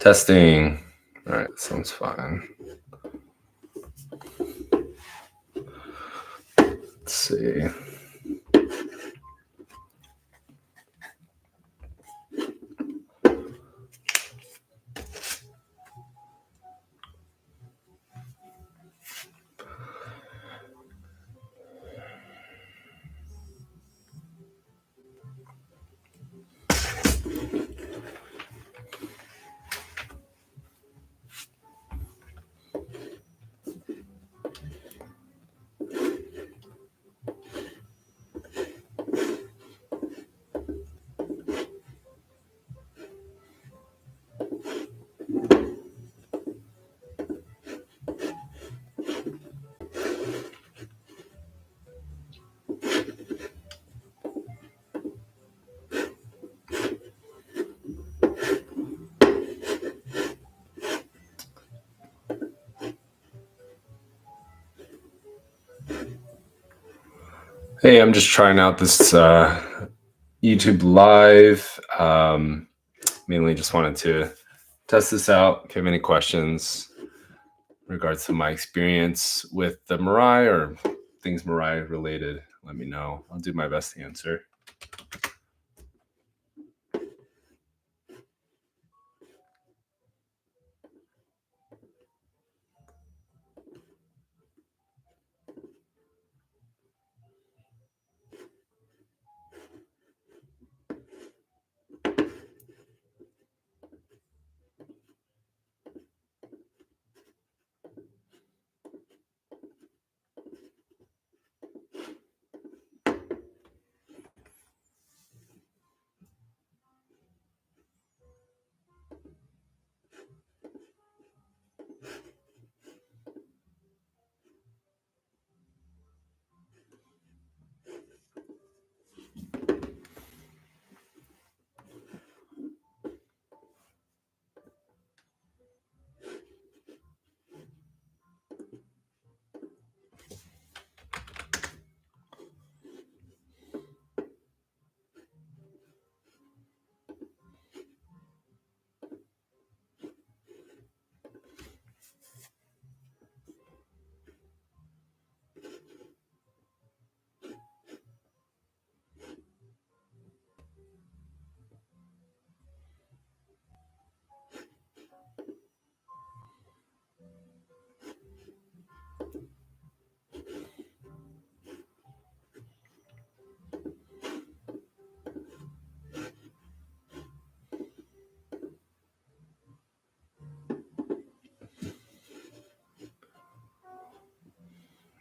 Testing. All right, sounds fine. Let's see. Hey, I'm just trying out this YouTube Live. Mainly just wanted to test this out. If you have any questions in regards to my experience with the Mirai or things Mirai related, let me know. I'll do my best to answer.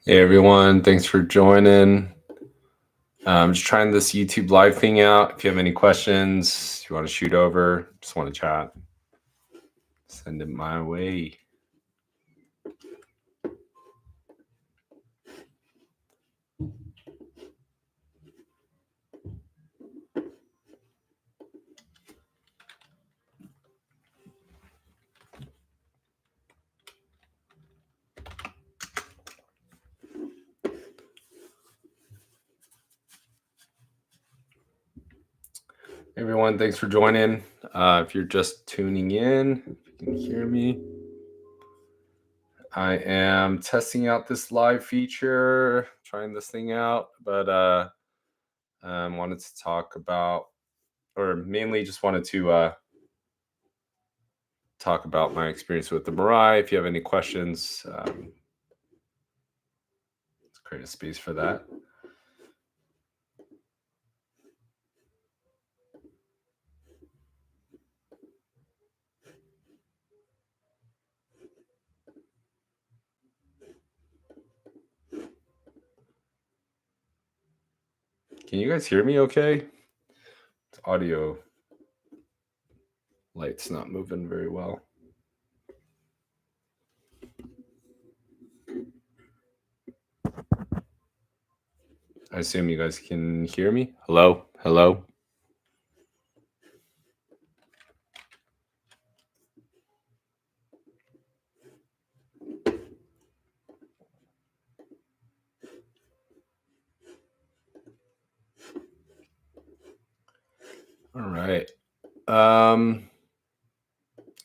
Hey everyone, thanks for joining. I'm just trying this YouTube Live thing out. If you have any questions, if you want to shoot over, just want to chat, send it my way. Everyone, thanks for joining. If you're just tuning in, if you can hear me, I am testing out this live feature, trying this thing out, but wanted to talk about, or mainly just wanted to talk about my experience with the Mirai. If you have any questions, let's create a space for that. Can you guys hear me okay? The audio light's not moving very well. I assume you guys can hear me. Hello? Hello? All right.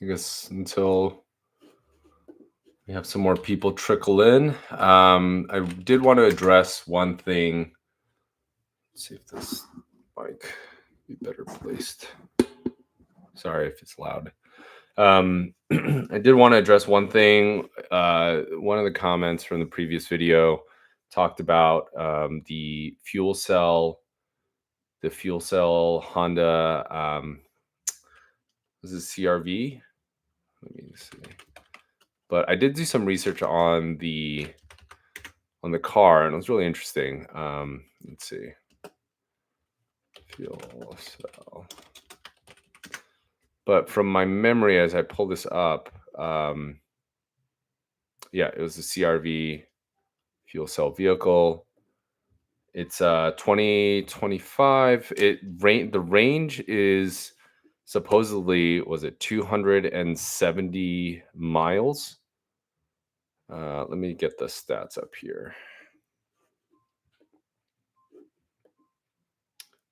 I guess until we have some more people trickle in. I did want to address one thing. Let's see if this mic be better placed. Sorry if it's loud. I did want to address one thing. One of the comments from the previous video talked about the fuel cell Honda. This is CRV. Let me see. But I did do some research on the car, and it was really interesting. Let's see. Fuel cell. But from my memory, as I pull this up, yeah, it was a CRV fuel cell vehicle. It's 2025. The range is supposedly, was it 270 miles? Let me get the stats up here.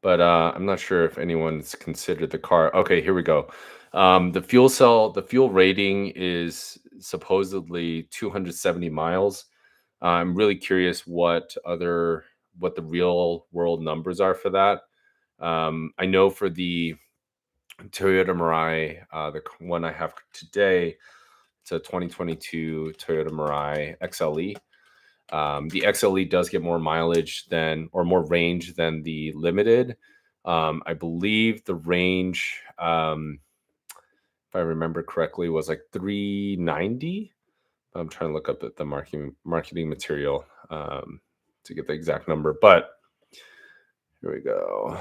But I'm not sure if anyone's considered the car. Okay, here we go. The fuel rating is supposedly 270 miles. I'm really curious what the real world numbers are for that. I know for the Toyota Mirai, one I have today, it's a 2022 Toyota Mirai XLE. The XLE does get more mileage or more range than the Limited. I believe the range, if I remember correctly, was like 390. I'm trying to look up at the marketing material to get the exact number, but here we go.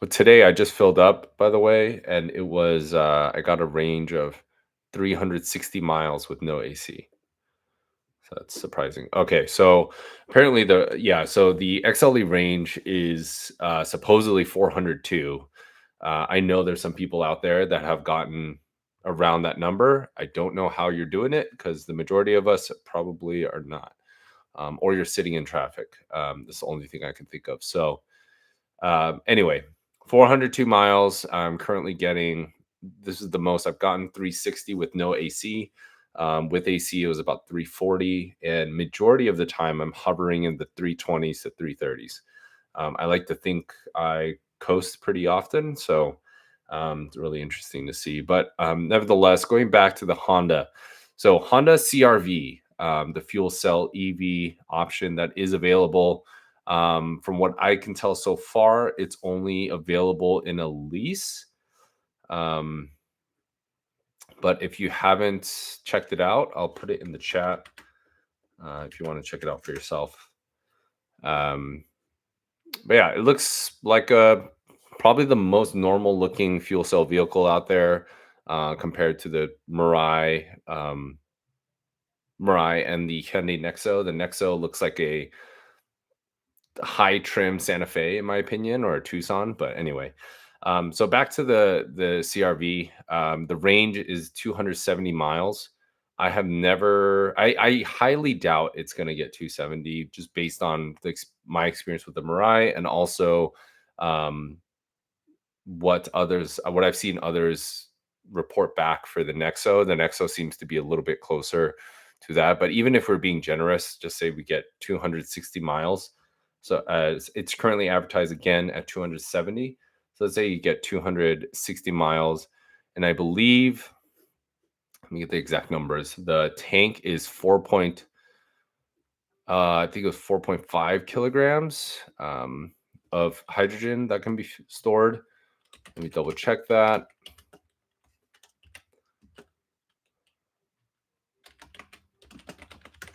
But today I just filled up, by the way, and it was I got a range of 360 miles with no AC. So that's surprising. Okay, so apparently so the XLE range is supposedly 402. I know there's some people out there that have gotten around that number. I don't know how you're doing it because the majority of us probably are not, or you're sitting in traffic. That's the only thing I can think of. So anyway, 402 miles. I'm currently getting. This is the most I've gotten, 360 with no AC. With AC, it was about 340, and majority of the time I'm hovering in the 320s to 330s. I like to think I coast pretty often, so it's really interesting to see. But nevertheless, going back to the Honda, so Honda CRV, the fuel cell EV option that is available. From what I can tell so far, it's only available in a lease. Um, but if you haven't checked it out, I'll put it in the chat if you want to check it out for yourself. But yeah, it looks like probably the most normal looking fuel cell vehicle out there compared to the Mirai and the Hyundai Nexo. The Nexo looks like a high trim Santa Fe, in my opinion, or a Tucson. But anyway, so back to the CRV. The range is 270 miles. I highly doubt it's going to get 270 just based on my experience with the Mirai and also um, what I've seen others report back for the Nexo. The Nexo seems to be a little bit closer to that. But even if we're being generous, just say we get 260 miles. So it's currently advertised again at 270. So let's say you get 260 miles, and I believe, let me get the exact numbers. The tank is I think it was 4.5 kilograms of hydrogen that can be stored. Let me double check that.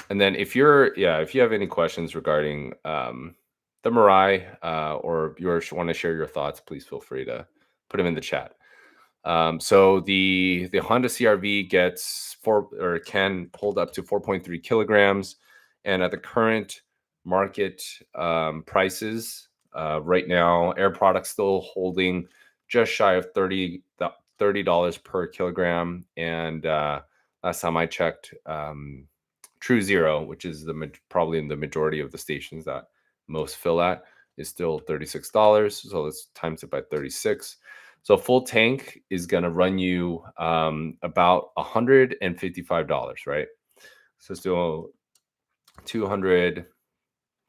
And then if you have any questions regarding the Mirai or you want to share your thoughts, please feel free to put them in the chat. So the Honda CRV can hold up to 4.3 kilograms, and at the current market prices right now, Air Products still holding just shy of $30 per kilogram, and last time I checked, True Zero, which is probably in the majority of the stations that most fill at, is still $36. So let's times it by 36. So full tank is going to run you about $155, right? So still 200.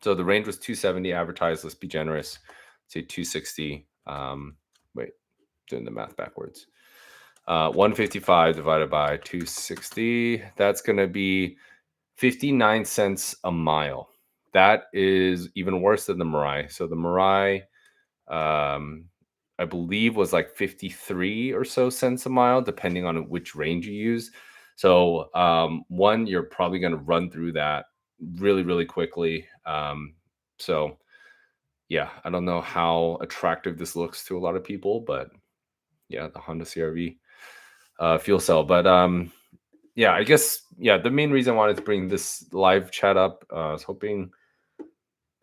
So the range was 270 advertised. Let's be generous. Say 260. Wait, doing the math backwards. 155 divided by 260. That's going to be 59 cents a mile. That is even worse than the Mirai. So the Mirai, um, I believe, was like 53 or so cents a mile, depending on which range you use. So one, you're probably going to run through that really, really quickly. So yeah, I don't know how attractive this looks to a lot of people, but yeah, the Honda CRV fuel cell. But yeah, I guess yeah, the main reason I wanted to bring this live chat up, I was hoping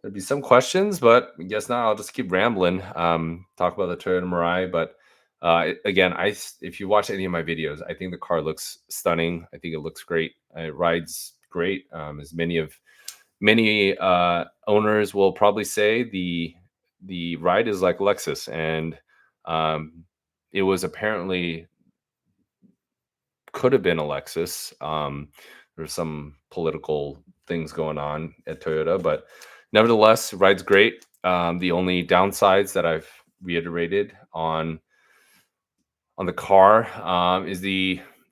there'd be some questions, but I guess not. I'll just keep rambling. Talk about the Toyota Mirai, but again, if you watch any of my videos, I think the car looks stunning. I think it looks great. It rides great. As many owners will probably say, the ride is like Lexus, and um, it was apparently could have been a Lexus. There's some political things going on at Toyota, but nevertheless, ride's great. The only downsides that I've reiterated on the car is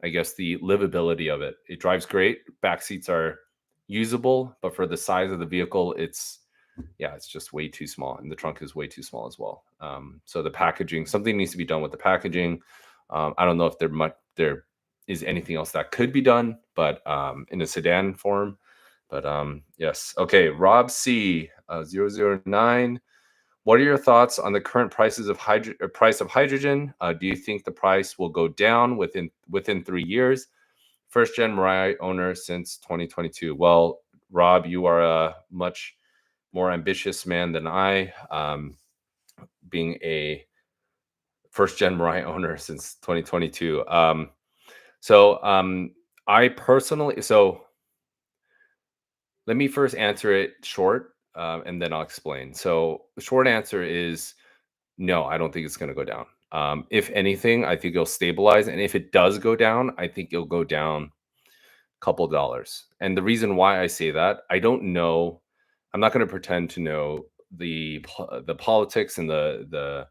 I guess, the livability of it. It drives great. Back seats are usable, but for the size of the vehicle, it's just way too small, and the trunk is way too small as well. So the packaging, something needs to be done with the packaging. I don't know if there is anything else that could be done, but in a sedan form. But yes, okay. Rob C 009. What are your thoughts on the current price of hydrogen? Do you think the price will go down within 3 years? First gen Mirai owner since 2022. Well, Rob, you are a much more ambitious man than I. Being a first gen Mirai owner since 2022. So I personally, so let me first answer it short, and then I'll explain. So the short answer is no, I don't think it's going to go down. If anything, I think it'll stabilize. And if it does go down, I think it'll go down a couple dollars. And the reason why I say that, I don't know. I'm not going to pretend to know the politics and the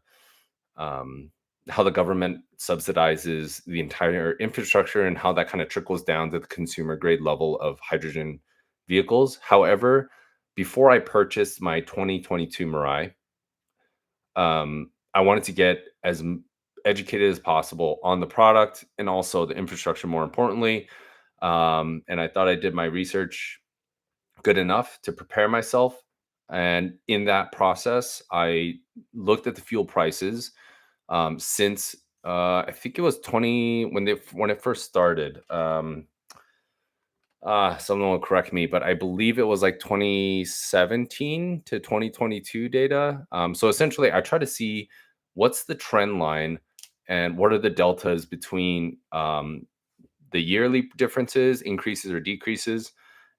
um, how the government subsidizes the entire infrastructure and how that kind of trickles down to the consumer grade level of hydrogen vehicles. However, before I purchased my 2022 Mirai, I wanted to get educated as possible on the product and also the infrastructure, more importantly. And I thought I did my research good enough to prepare myself. And in that process, I looked at the fuel prices since I think it was 20 when it first started. Someone will correct me, but I believe it was like 2017 to 2022 data. So essentially, I try to see what's the trend line and what are the deltas between the yearly differences, increases or decreases,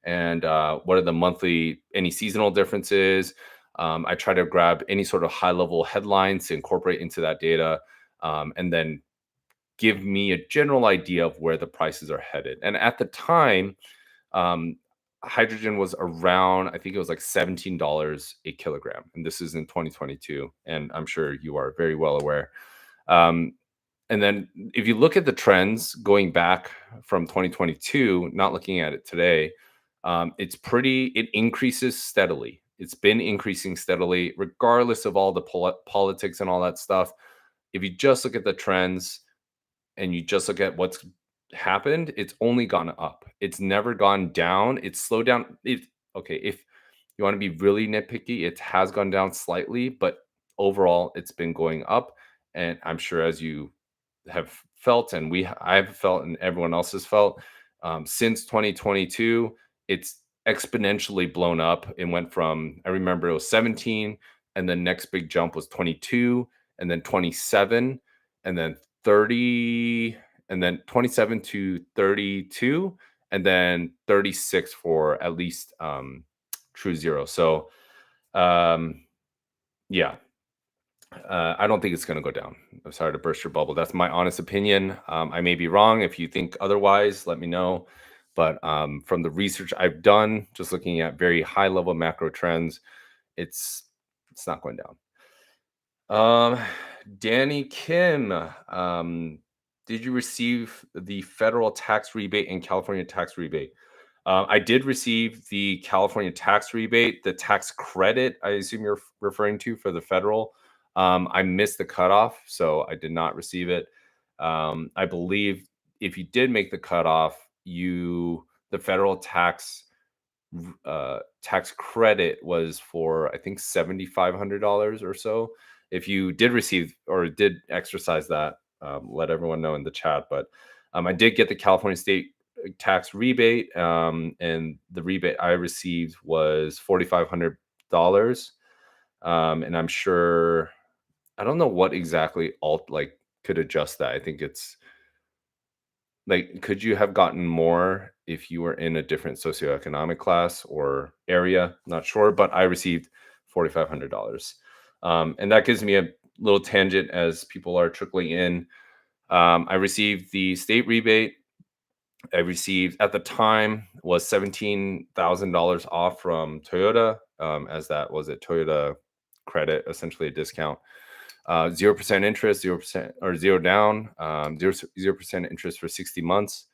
and what are the monthly, any seasonal differences. I try to grab any sort of high level headlines to incorporate into that data, and then give me a general idea of where the prices are headed. And at the time, um, hydrogen was around, I think it was like $17 a kilogram. And this is in 2022. And I'm sure you are very well aware. Um, and then if you look at the trends going back from 2022, not looking at it today, it increases steadily. It's been increasing steadily, regardless of all the politics and all that stuff. If you just look at the trends, and you just look at what's happened, it's only gone up. It's never gone down. It's slowed down. Okay, if you want to be really nitpicky, it has gone down slightly, but overall it's been going up. And I'm sure, as you have felt, and I've felt, and everyone else has felt, since 2022, it's exponentially blown up. It went from, I remember it was 17, and the next big jump was 22, and then 27, and then 30, and then 27 to 32, and then 36 for at least true zero. So um Yeah, I don't think it's going to go down. I'm sorry to burst your bubble. That's my honest opinion. I may be wrong. If you think otherwise, let me know. But from the research I've done, just looking at very high level macro trends, it's it's not going down. Um, Danny Kim, did you receive the federal tax rebate and California tax rebate? I did receive the California tax rebate, the tax credit, I assume you're referring to for the federal. I missed the cutoff, so I did not receive it. I believe if you did make the cutoff, the federal tax credit was for I think $7,500 or so. If you did receive or did exercise that, let everyone know in the chat. But I did get the California state tax rebate, and the rebate I received was $4,500. And I'm sure I don't know what exactly alt like could adjust that. I think it's like, could you have gotten more if you were in a different socioeconomic class or area? Not sure, but I received $4,500. And that gives me a little tangent as people are trickling in. I received the state rebate. I received at the time was $17,000 off from Toyota, as that was a Toyota credit, essentially a discount. 0% interest, 0% or zero down, 0% interest for 60 months.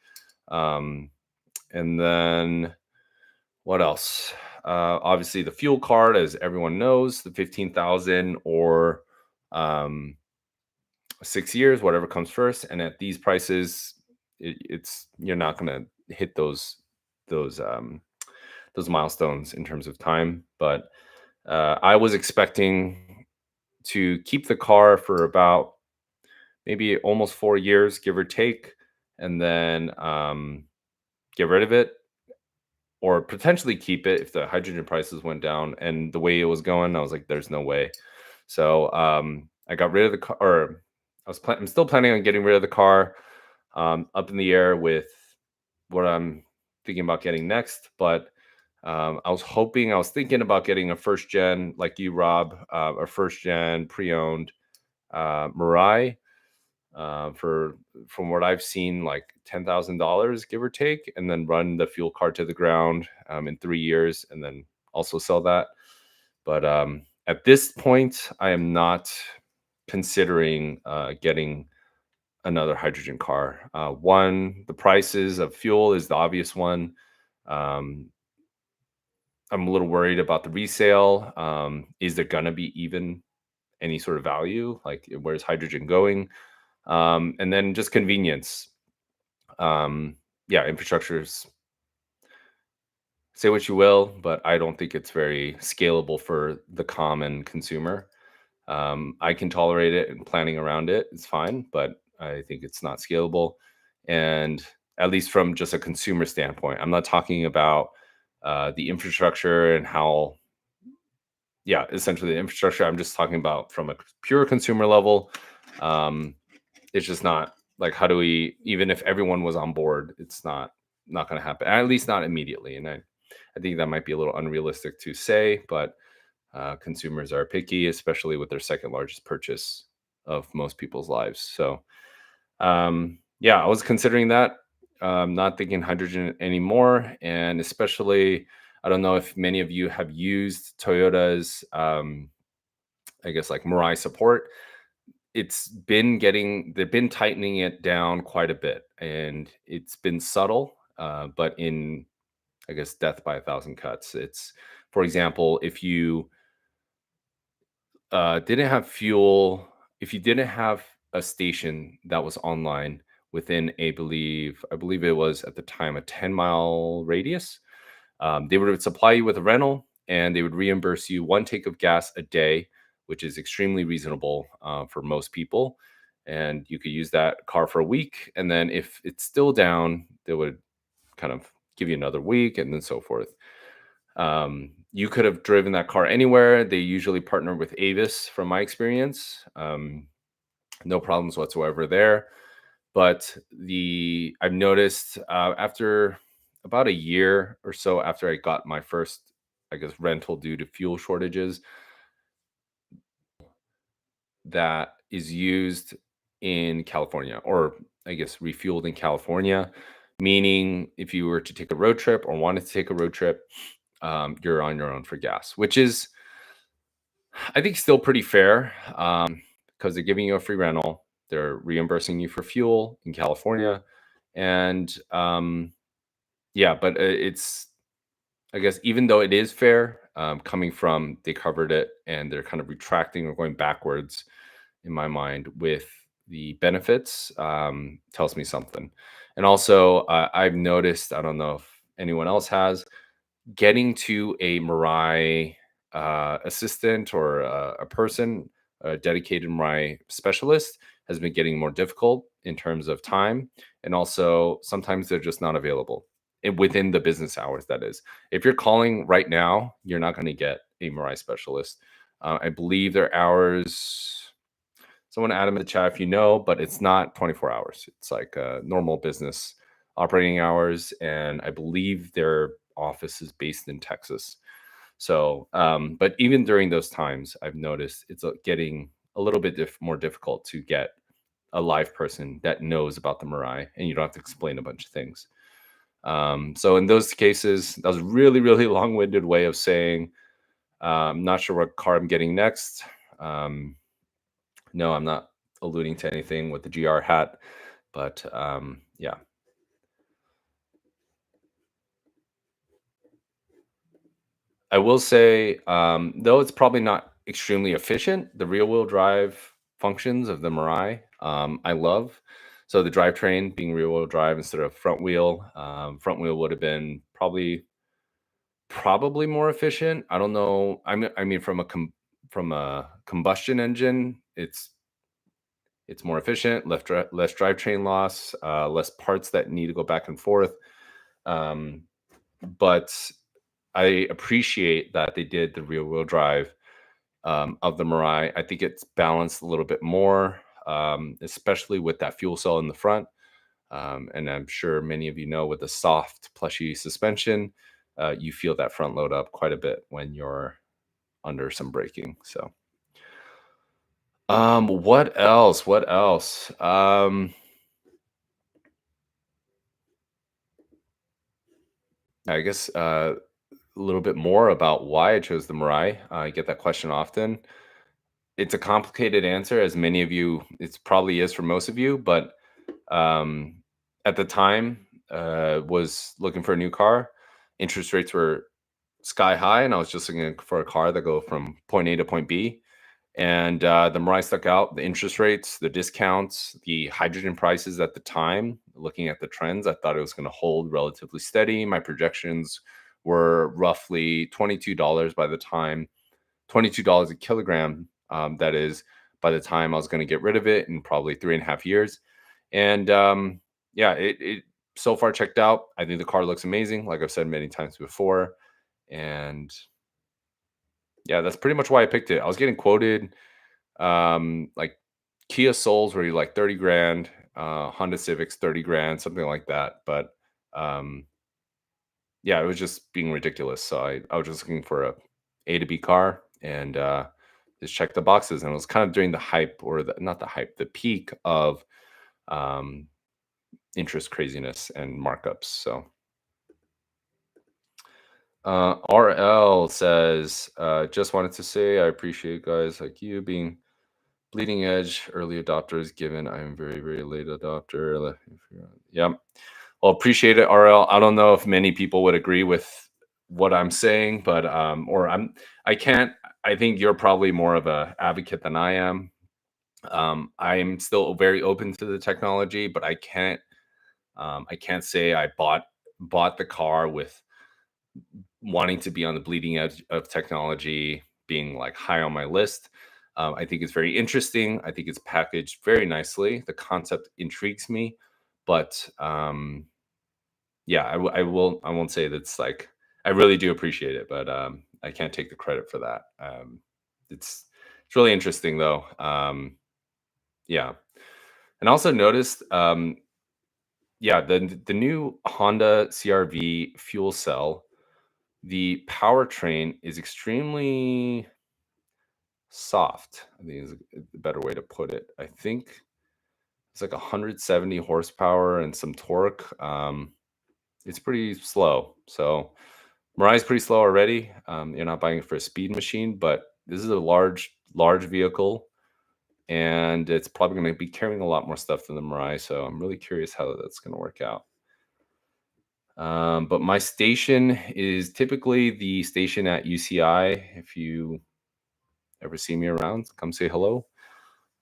Um, and then what else? Obviously, the fuel card, as everyone knows, the 15,000 or um, 6 years, whatever comes first. And at these prices, it's you're not going to hit those um, those milestones in terms of time. But I was expecting to keep the car for about maybe almost 4 years, give or take, and then get rid of it or potentially keep it if the hydrogen prices went down. And the way it was going, I was like, "There's no way." So I got rid of the car. Or I'm still planning on getting rid of the car. Up in the air with what I'm thinking about getting next, but I was thinking about getting a first gen like you, Rob, a first gen pre-owned Mirai for from what I've seen, like $10,000, give or take, and then run the fuel card to the ground in 3 years, and then also sell that. But at this point, I am not considering getting another hydrogen car. One, the prices of fuel is the obvious one. Um, I'm a little worried about the resale. Is there gonna be even any sort of value? Like, where's hydrogen going? And then just convenience. Um, yeah, infrastructure's say what you will, but I don't think it's very scalable for the common consumer. I can tolerate it and planning around it is fine, but I think it's not scalable. And at least from just a consumer standpoint, I'm not talking about the infrastructure and how, yeah, essentially the infrastructure. I'm just talking about from a pure consumer level. Um, it's just not like how do we even if everyone was on board, it's not going to happen. At least not immediately. And I think that might be a little unrealistic to say, but consumers are picky, especially with their second largest purchase of most people's lives. So, yeah, I was considering that. Not thinking hydrogen anymore, and especially, I don't know if many of you have used Toyota's, I guess, like Mirai support. They've been tightening it down quite a bit, and it's been subtle, but in I guess death by a thousand cuts. It's for example, if you didn't have fuel, if you didn't have a station that was online within I believe it was at the time a 10-mile radius, they would supply you with a rental and they would reimburse you one tank of gas a day, which is extremely reasonable for most people. And you could use that car for a week. And then if it's still down, they would kind of give you another week and then so forth. You could have driven that car anywhere. They usually partner with Avis, from my experience. No problems whatsoever there. But the I've noticed after about a year or so after I got my first, I guess, rental due to fuel shortages, that is used in California, or I guess refueled in California, meaning if you were to take a road trip or wanted to take a road trip, you're on your own for gas, which is, I think, still pretty fair, because they're giving you a free rental. They're reimbursing you for fuel in California. And yeah, but it's, I guess, even though it is fair, coming from they covered it and they're kind of retracting or going backwards in my mind with the benefits, tells me something. And also, I've noticed, I don't know if anyone else has, getting to a Mirai assistant or a person, a dedicated Mirai specialist, has been getting more difficult in terms of time. And also, sometimes they're just not available within the business hours, that is. If you're calling right now, you're not going to get a Mirai specialist. I believe their hours, someone add them in the chat if you know, but it's not 24 hours. It's like normal business operating hours. And I believe their office is based in Texas. So, but even during those times, I've noticed it's getting a little bit more difficult to get a live person that knows about the Mirai, and you don't have to explain a bunch of things. So in those cases, that was a really, really long-winded way of saying, I'm not sure what car I'm getting next. Um, no, I'm not alluding to anything with the GR hat, but yeah. I will say, though it's probably not extremely efficient, the rear wheel drive functions of the Mirai, I love. So the drivetrain being rear wheel drive instead of front wheel would have been probably more efficient. I don't know. I mean, from a combustion engine, it's more efficient, less drivetrain loss, less parts that need to go back and forth. Um, but I appreciate that they did the rear wheel drive of the Mirai. I think it's balanced a little bit more, especially with that fuel cell in the front. And I'm sure many of you know, with the soft, plushy suspension, you feel that front load up quite a bit when you're under some braking. So, what else? What else? I guess a little bit more about why I chose the Mirai. I get that question often. It's a complicated answer, as many of you, it probably is for most of you, but um, at the time, was looking for a new car. Interest rates were sky high, and I was just looking for a car that go from point A to point B. And the Mirai stuck out. The interest rates, the discounts, the hydrogen prices at the time. Looking at the trends, I thought it was going to hold relatively steady. My projections were roughly $22 by the time, $22 a kilogram. That is, by the time I was going to get rid of it in probably 3.5 years. And yeah, it so far checked out. I think the car looks amazing, like I've said many times before. And yeah, that's pretty much why I picked it. I was getting quoted like Kia Souls were like 30 grand, Honda Civics 30 grand, something like that. But um, yeah, it was just being ridiculous. So I was just looking for A to B car, and just check the boxes. And it was kind of during the hype, or not the hype, the peak of um, interest craziness and markups. So RL says, just wanted to say I appreciate guys like you being bleeding edge early adopters, given I am very, very late adopter. Yeah. Well, appreciate it, RL. I don't know if many people would agree with what I'm saying, but or I can't. I think you're probably more of a advocate than I am. I'm still very open to the technology, but I can't say I bought the car with wanting to be on the bleeding edge of technology, being like high on my list. I think it's very interesting. I think it's packaged very nicely. The concept intrigues me, but yeah, I won't say that's like, I really do appreciate it, but I can't take the credit for that. It's really interesting though. Yeah, and also noticed, yeah, the new Honda CRV fuel cell, the powertrain is extremely soft. I think is a better way to put it. I think it's like 170 horsepower and some torque. It's pretty slow. So Mirai's pretty slow already. You're not buying it for a speed machine, but this is a large vehicle, and it's probably going to be carrying a lot more stuff than the Mirai. So I'm really curious how that's going to work out. But my station is typically the station at UCI. If you ever see me around, come say hello.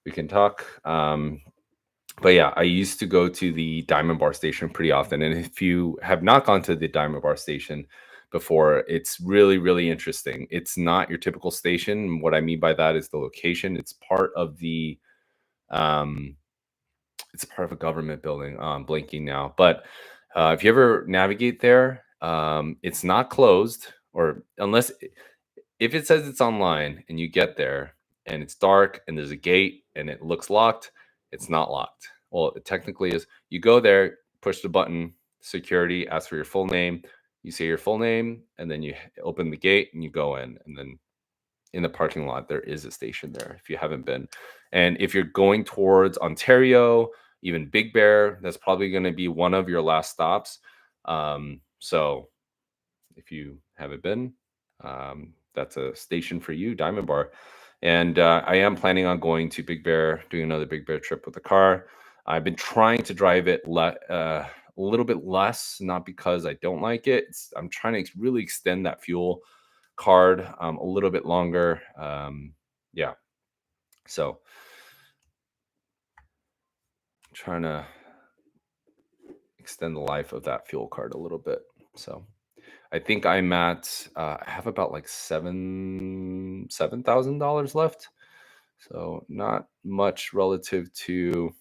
We can talk. But yeah, I used to go to the Diamond Bar station pretty often. And if you have not gone to the Diamond Bar station before, it's really, really interesting. It's not your typical station. What I mean by that is the location. Um, it's part of a government building. I'm blinking now. But if you ever navigate there, it's not closed, or unless if it says it's online and you get there and it's dark and there's a gate and it looks locked, it's not locked. Well, it technically is. You go there, push the button, security asks for your full name. You say your full name, and then you open the gate and you go in. And then in the parking lot, there is a station there if you haven't been. And if you're going towards Ontario, even Big Bear, that's probably going to be one of your last stops. So if you haven't been, that's a station for you, Diamond Bar. And I am planning on going to Big Bear, doing another Big Bear trip with the car. I've been trying to drive it a little bit less, not because I don't like it. I'm trying to really extend that fuel card a little bit longer. Yeah. So trying to extend the life of that fuel card a little bit. So I think I'm at I have about like $7,000 left. So not much relative to,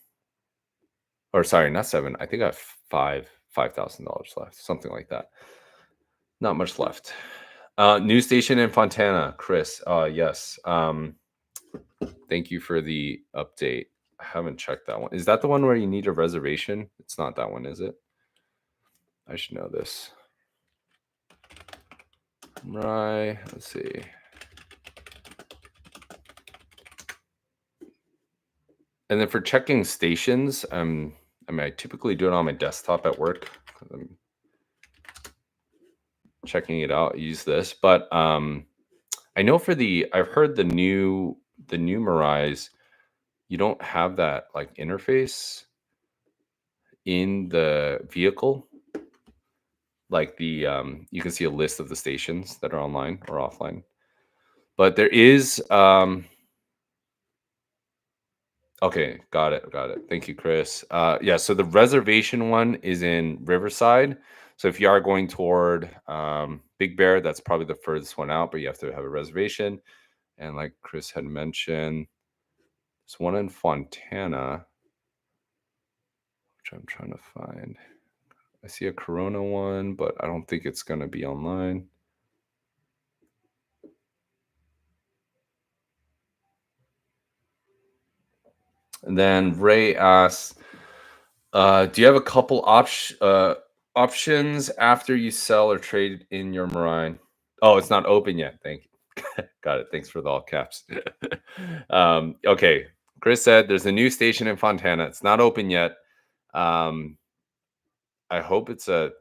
or sorry, not seven. I think I have $5,000 left, something like that. Not much left. News station in Fontana, Chris. Yes. Thank you for the update. I haven't checked that one. Is that the one where you need a reservation? It's not that one, is it? I should know this. Right. Let's see. And then for checking stations, I mean, I typically do it on my desktop at work. I'm checking it out, use this, but I know I've heard the new Mirais, you don't have that like interface in the vehicle. Like you can see a list of the stations that are online or offline. But there is okay, got it. Thank you, Chris. Yeah, so the reservation one is in Riverside. So if you are going toward Big Bear, that's probably the furthest one out, but you have to have a reservation. And like Chris had mentioned, there's one in Fontana, which I'm trying to find. I see a Corona one, but I don't think it's going to be online. And then Ray asks, do you have a couple options after you sell or trade in your Marine? Oh, it's not open yet. Thank you. Got it. Thanks for the all caps. Okay. Chris said there's a new station in Fontana. It's not open yet. I hope it's not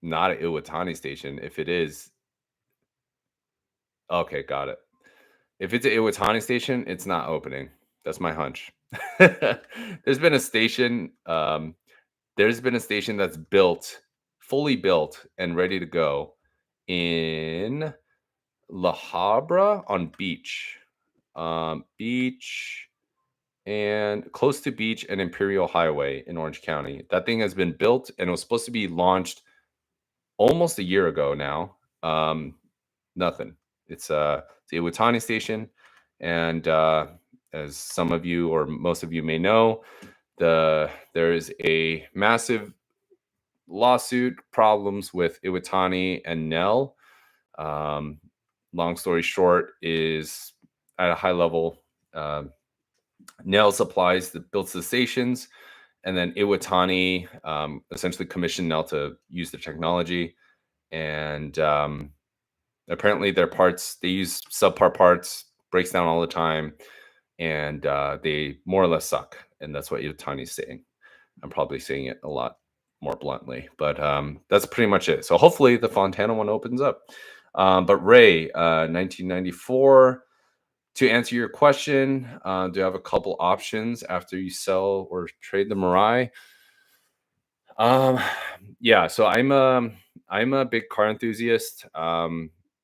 an Iwatani station. If it is, okay, got it. If it's an Iwatani station, it's not opening. That's my hunch. There's been a station. There's been a station that's fully built and ready to go in La Habra on Beach and close to Beach and Imperial Highway in Orange County. That thing has been built and it was supposed to be launched almost a year ago now. Nothing. It's the Iwatani station, and as some of you or most of you may know, there is a massive lawsuit problems with Iwatani and Nell. Long story short, is at a high level, Nell builds the stations, and then Iwatani essentially commissioned Nell to use the technology, and apparently their parts, they use subpar parts. breaks down all the time, and they more or less suck. And that's what Yatani's saying. I'm probably saying it a lot more bluntly, but that's pretty much it. So hopefully the Fontana one opens up. But Ray, 1994. To answer your question, do you have a couple options after you sell or trade the Mirai? Um, yeah, so I'm a big car enthusiast,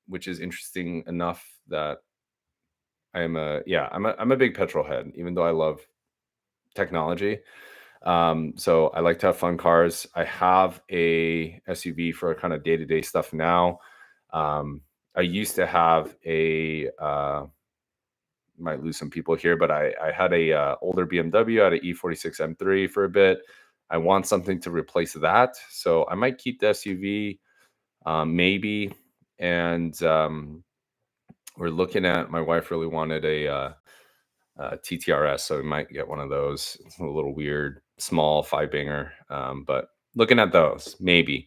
which is interesting enough that I'm a big petrol head, even though I love technology. So I like to have fun cars. I have a SUV for kind of day to day stuff now. I used to have a might lose some people here, but I had a older BMW. I had an E46 M3 for a bit. I want something to replace that, so I might keep the SUV, maybe. And we're looking at. My wife really wanted a TTRS, so we might get one of those. It's a little weird, small five banger, but looking at those maybe.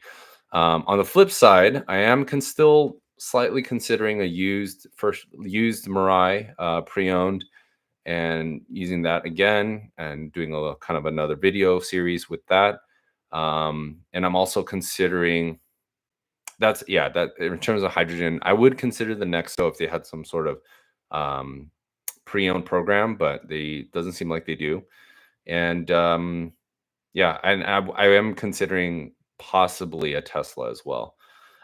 On the flip side, I am still slightly considering a used Mirai, pre-owned, and using that again and doing a little, kind of another video series with that. And I'm also considering that in terms of hydrogen, I would consider the Nexo if they had some sort of um, pre-owned program, but they doesn't seem like they do. And yeah, and I am considering possibly a Tesla as well.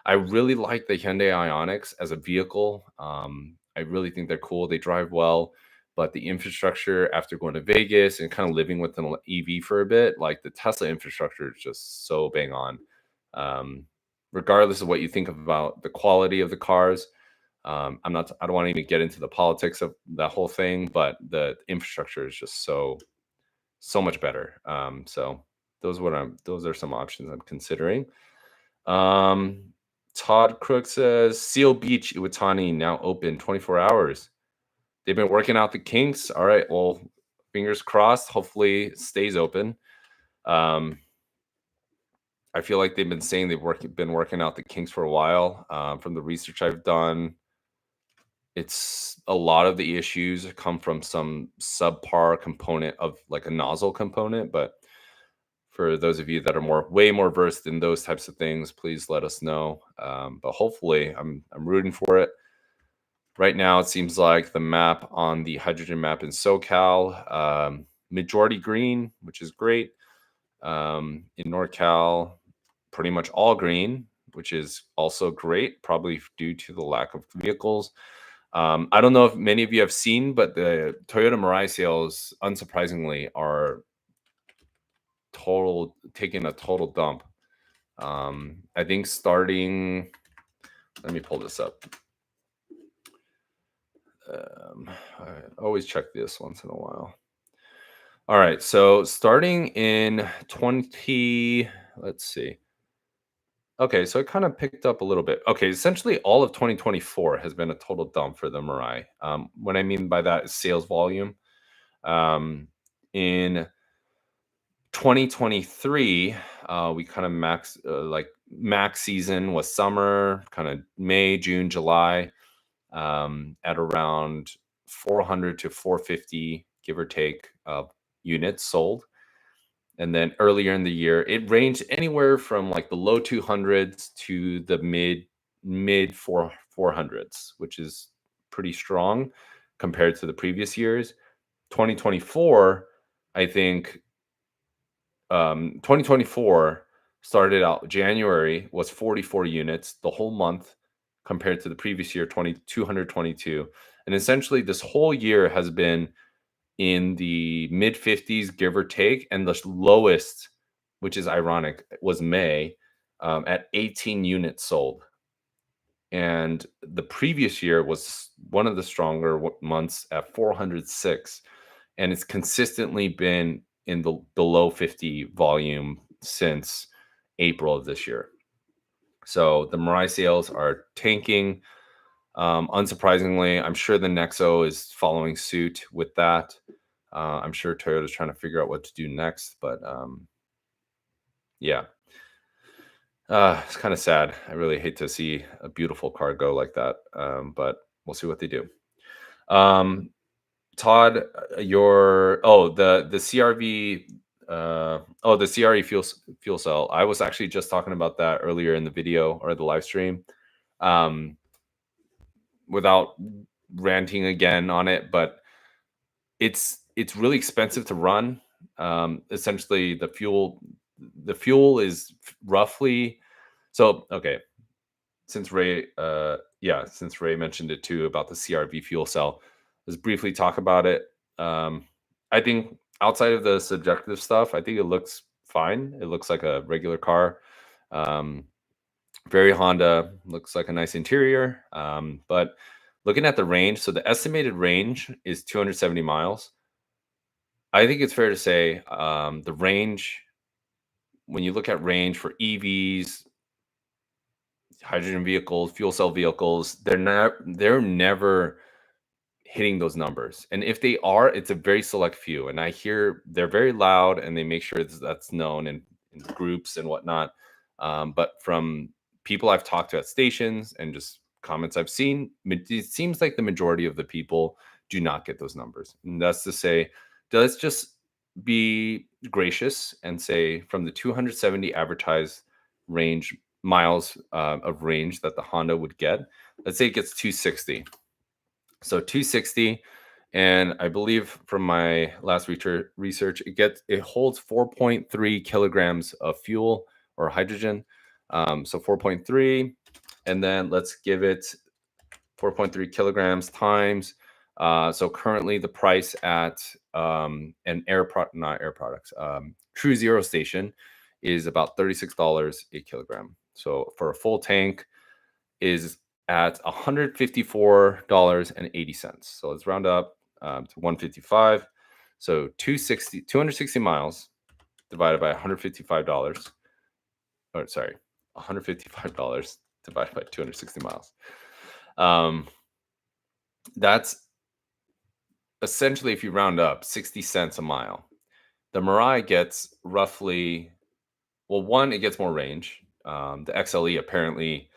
I really like the Hyundai Ioniqs as a vehicle. I really think they're cool. They drive well, but the infrastructure after going to Vegas and kind of living with an EV for a bit, like the Tesla infrastructure is just so bang on. Um, Regardless of what you think about the quality of the cars, I don't want to even get into the politics of that whole thing, but the infrastructure is just so much better. So those are some options I'm considering. Um, Todd Crook says Seal Beach Iwatani now open 24 hours. They've been working out the kinks. All right, well, fingers crossed. Hopefully, it stays open. Um, I feel like they've been saying been working out the kinks for a while. From the research I've done, it's a lot of the issues come from some subpar component of like a nozzle component. But for those of you that are way more versed in those types of things, please let us know. But hopefully, I'm rooting for it. Right now, it seems like the map on the hydrogen map in SoCal, majority green, which is great. In NorCal, pretty much all green, which is also great, probably due to the lack of vehicles. I don't know if many of you have seen, but the Toyota Mirai sales, unsurprisingly, are taking a total dump. I think starting, let me pull this up. I always check this once in a while. All right, so starting in 20, let's see. Okay, so it kind of picked up a little bit. Okay, essentially all of 2024 has been a total dump for the Mirai. What I mean by that is sales volume. In 2023, we kind of max season was summer, kind of May, June, July, at around 400 to 450, give or take, units sold. And then earlier in the year, it ranged anywhere from like the low 200s to the mid 400s, which is pretty strong compared to the previous years. 2024, I think 2024 started out, January was 44 units the whole month compared to the previous year, 222. And essentially, this whole year has been in the mid 50s, give or take. And the lowest, which is ironic, was May, at 18 units sold. And the previous year was one of the stronger months at 406. And it's consistently been in the below 50 volume since April of this year. So the Mirai sales are tanking. Unsurprisingly, I'm sure the Nexo is following suit with that. I'm sure Toyota's trying to figure out what to do next, but yeah, it's kind of sad. I really hate to see a beautiful car go like that, but we'll see what they do. Um, Todd, the CRV, the CRE fuel cell. I was actually just talking about that earlier in the video or the live stream. Um, without ranting again on it, but it's really expensive to run. Essentially, the fuel is roughly so okay. Since Ray mentioned it too about the CRV fuel cell, let's briefly talk about it. Um, I think outside of the subjective stuff, I think it looks fine. It looks like a regular car. Um, Very Honda, looks like a nice interior. But looking at the range, so the estimated range is 270 miles. I think it's fair to say the range, when you look at range for EVs, hydrogen vehicles, fuel cell vehicles, they're never hitting those numbers. And if they are, it's a very select few. And I hear they're very loud and they make sure that's known in groups and whatnot. But from people I've talked to at stations and just comments I've seen, it seems like the majority of the people do not get those numbers. And that's to say, let's just be gracious and say from the 270 advertised range miles of range that the Honda would get, let's say it gets 260. So 260, and I believe from my last research, it holds 4.3 kilograms of fuel or hydrogen. So 4.3, and then let's give it 4.3 kilograms times. So currently the price at an not air products, True Zero station is about $36 a kilogram. So for a full tank is at $154.80. So let's round up to 155. So 260 miles divided by $155. Or sorry, $155 divided by 260 miles. That's essentially, if you round up, 60 cents a mile. The Mirai gets roughly, well, one, it gets more range. The XLE apparently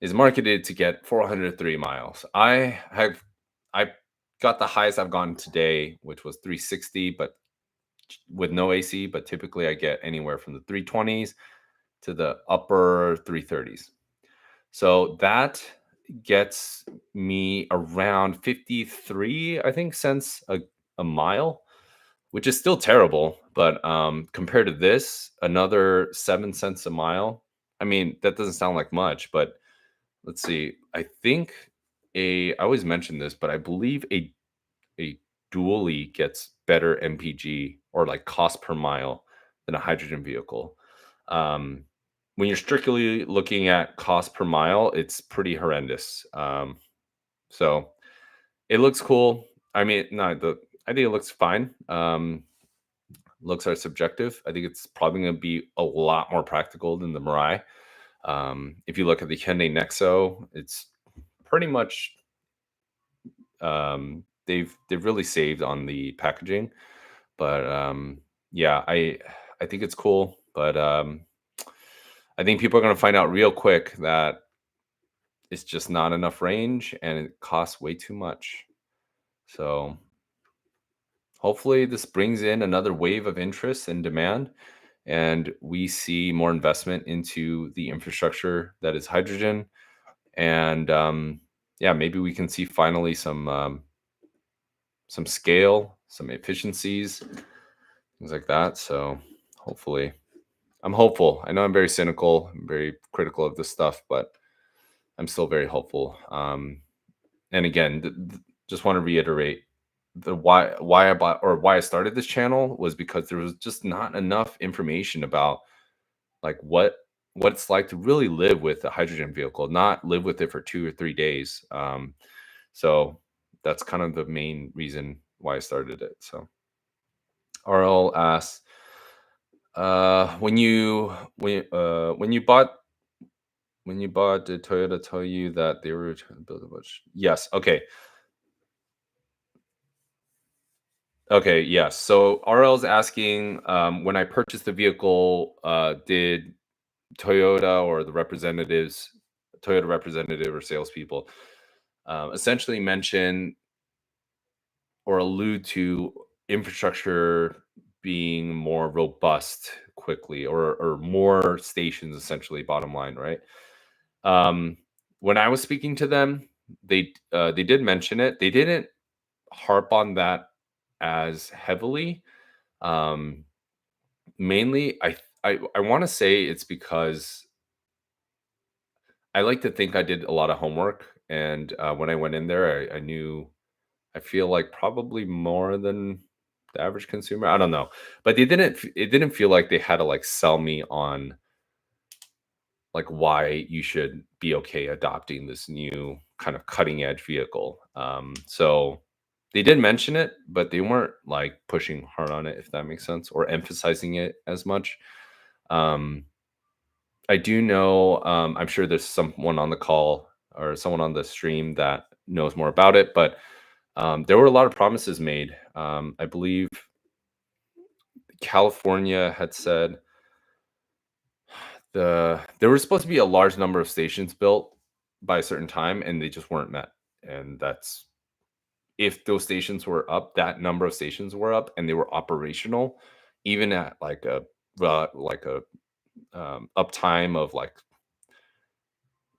is marketed to get 403 miles. I got the highest I've gone today, which was 360, but with no AC. But typically, I get anywhere from the 320s to the upper 330s. So that gets me around 53, I think, cents a mile, which is still terrible. But compared to this, another 7 cents a mile. I mean, that doesn't sound like much, but let's see. I always mention this, but I believe a dually gets better MPG or like cost per mile than a hydrogen vehicle. Um, when you're strictly looking at cost per mile, it's pretty horrendous. So it looks cool. I mean, no, I think it looks fine. Looks are subjective. I think it's probably going to be a lot more practical than the Mirai. If you look at the Hyundai Nexo, it's pretty much they've really saved on the packaging. But yeah, I think it's cool. But I think people are going to find out real quick that it's just not enough range and it costs way too much. So hopefully this brings in another wave of interest and demand, and we see more investment into the infrastructure that is hydrogen. And yeah, maybe we can see finally some scale, some efficiencies, things like that. So hopefully, I'm hopeful. I know I'm very cynical, I'm very critical of this stuff, but I'm still very hopeful. And again, just want to reiterate the why I bought or why I started this channel was because there was just not enough information about like what it's like to really live with a hydrogen vehicle, not live with it for 2 or 3 days. So that's kind of the main reason why I started it. So RL asks, when you bought, did Toyota tell you that they were trying to build a bunch? Yes. Okay. Okay. Yes. So RL's asking, when I purchased the vehicle, did Toyota or the representatives, Toyota representative or salespeople, essentially mention or allude to infrastructure being more robust quickly, or more stations essentially, bottom line, right? Um, when I was speaking to them, they did mention it. They didn't harp on that as heavily. Um, mainly, I want to say it's because I like to think I did a lot of homework, and when I went in there, I knew, I feel like, probably more than the average consumer. I don't know, but they didn't. It didn't feel like they had to like sell me on like why you should be okay adopting this new kind of cutting edge vehicle. So they did mention it, but they weren't like pushing hard on it, if that makes sense, or emphasizing it as much. Um, I do know, I'm sure there's someone on the call or someone on the stream that knows more about it, but there were a lot of promises made. I believe California had said there was supposed to be a large number of stations built by a certain time, and they just weren't met. And that's, if those stations were up, that number of stations were up, and they were operational, even at like a uptime of like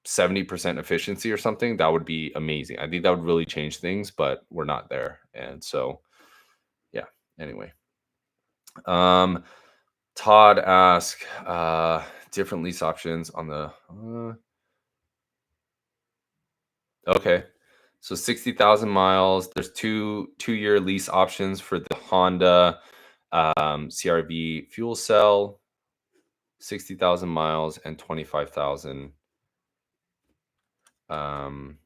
70% efficiency or something, that would be amazing. I think that would really change things, but we're not there. And so, yeah. Anyway, um, Todd asked different lease options on the. Okay, so 60,000 miles. There's two-year lease options for the Honda CRV fuel cell, 60,000 miles and 25,000. Um,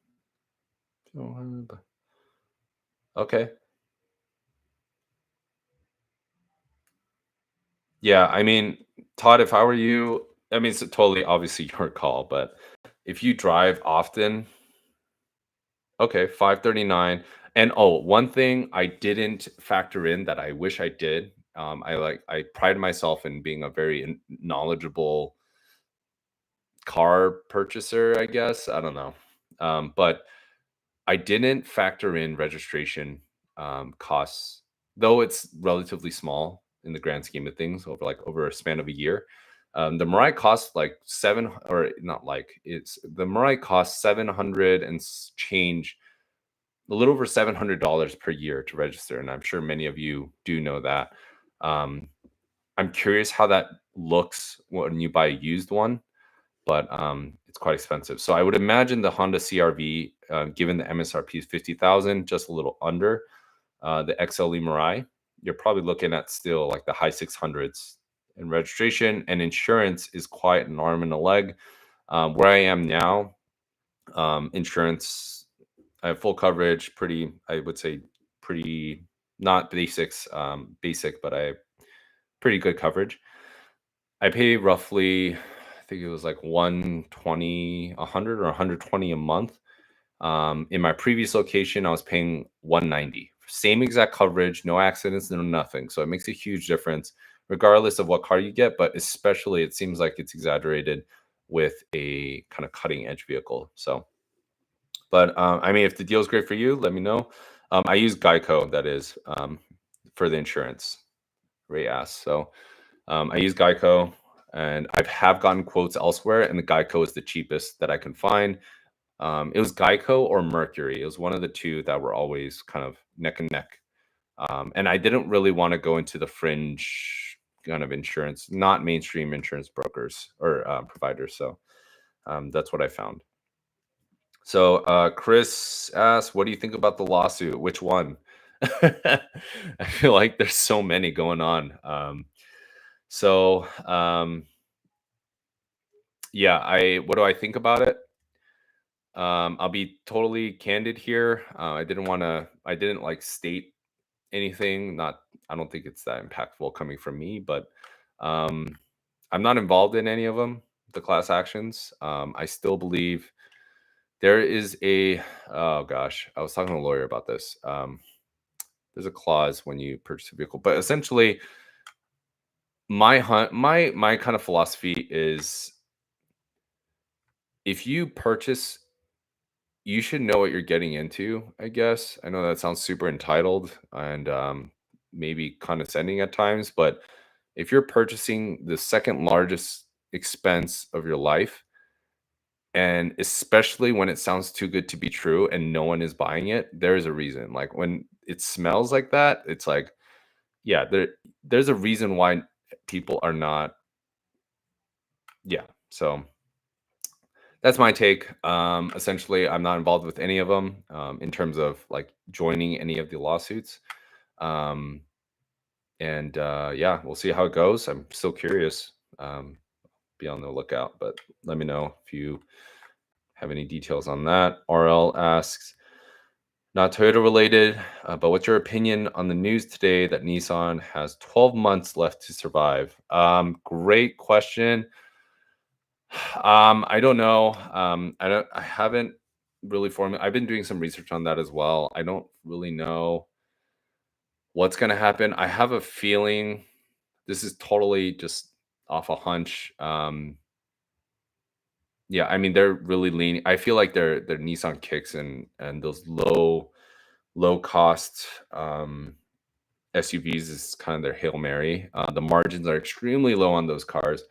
okay. Yeah, I mean, Todd, if I were you, I mean, it's totally obviously your call, but if you drive often, okay, 539. And oh, one thing I didn't factor in that I wish I did. I pride myself in being a very knowledgeable car purchaser, I guess. I don't know. But I didn't factor in registration costs, though it's relatively small in the grand scheme of things over a span of a year. The Mirai costs like seven, or not like, it's the Mirai costs 700 and change, a little over $700 per year to register, and I'm sure many of you do know that. Um, I'm curious how that looks when you buy a used one, but it's quite expensive. So I would imagine the Honda CRV, given the MSRP is 50,000, just a little under the XLE Mirai, you're probably looking at still like the high 600s in registration, and insurance is quite an arm and a leg. Where I am now, insurance, I have full coverage, pretty, I would say, pretty, not basic, but I have pretty good coverage. I pay roughly, I think it was like 120, 100 or 120 a month. In my previous location, I was paying 190. Same exact coverage, no accidents, no nothing. So it makes a huge difference, regardless of what car you get. But especially, it seems like it's exaggerated with a kind of cutting edge vehicle. So, but I mean, if the deal's great for you, let me know. I use Geico, that is, for the insurance. Ray asked. So I use Geico, and I have gotten quotes elsewhere, and the Geico is the cheapest that I can find. It was Geico or Mercury. It was one of the two that were always kind of neck and neck. And I didn't really want to go into the fringe kind of insurance, not mainstream insurance brokers or providers. So that's what I found. So Chris asked, "What do you think about the lawsuit? Which one?" I feel like there's so many going on. So yeah, I what do I think about it? I'll be totally candid here. I didn't like state anything. Not, I don't think it's that impactful coming from me, but um, I'm not involved in any of them, the class actions. I still believe there is oh gosh, I was talking to a lawyer about this. There's a clause when you purchase a vehicle, but essentially, my kind of philosophy is, if you purchase you should know what you're getting into, I guess. I know that sounds super entitled and maybe condescending at times, but if you're purchasing the second largest expense of your life, and especially when it sounds too good to be true and no one is buying it, there's a reason. Like when it smells like that, it's like, yeah, there's a reason why people are not, yeah. So that's my take. Essentially, I'm not involved with any of them in terms of like joining any of the lawsuits. Um, and yeah, we'll see how it goes. I'm still curious. Be on the lookout, but let me know if you have any details on that. RL asks, not Toyota related, but what's your opinion on the news today that Nissan has 12 months left to survive? Great question. I don't know. I haven't really formed. I've been doing some research on that as well. I don't really know what's going to happen. I have a feeling this is totally just off a hunch. Yeah, I mean they're really leaning. I feel like their Nissan kicks and those low cost SUVs is kind of their Hail Mary. The margins are extremely low on those cars,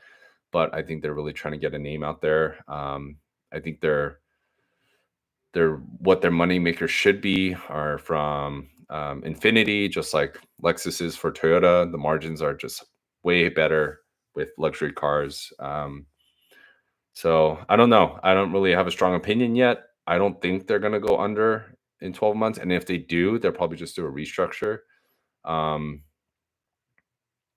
but I think they're really trying to get a name out there. I think they're what their money makers should be are from Infinity, just like Lexus is for Toyota. The margins are just way better with luxury cars. So I don't know. I don't really have a strong opinion yet. I don't think they're going to go under in 12 months. And if they do, they'll probably just do a restructure. Um,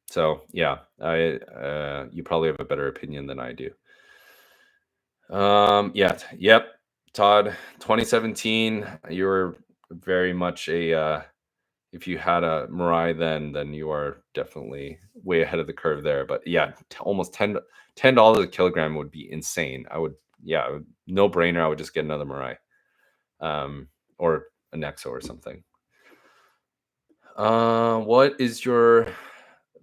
so yeah, you probably have a better opinion than I do. Yeah, yep. Todd, 2017, you were very much a if you had a Mirai then you are definitely way ahead of the curve there. But yeah, almost $10 a kilogram would be insane. I would, yeah, no brainer. I would just get another Mirai, um, or a Nexo or something. What is your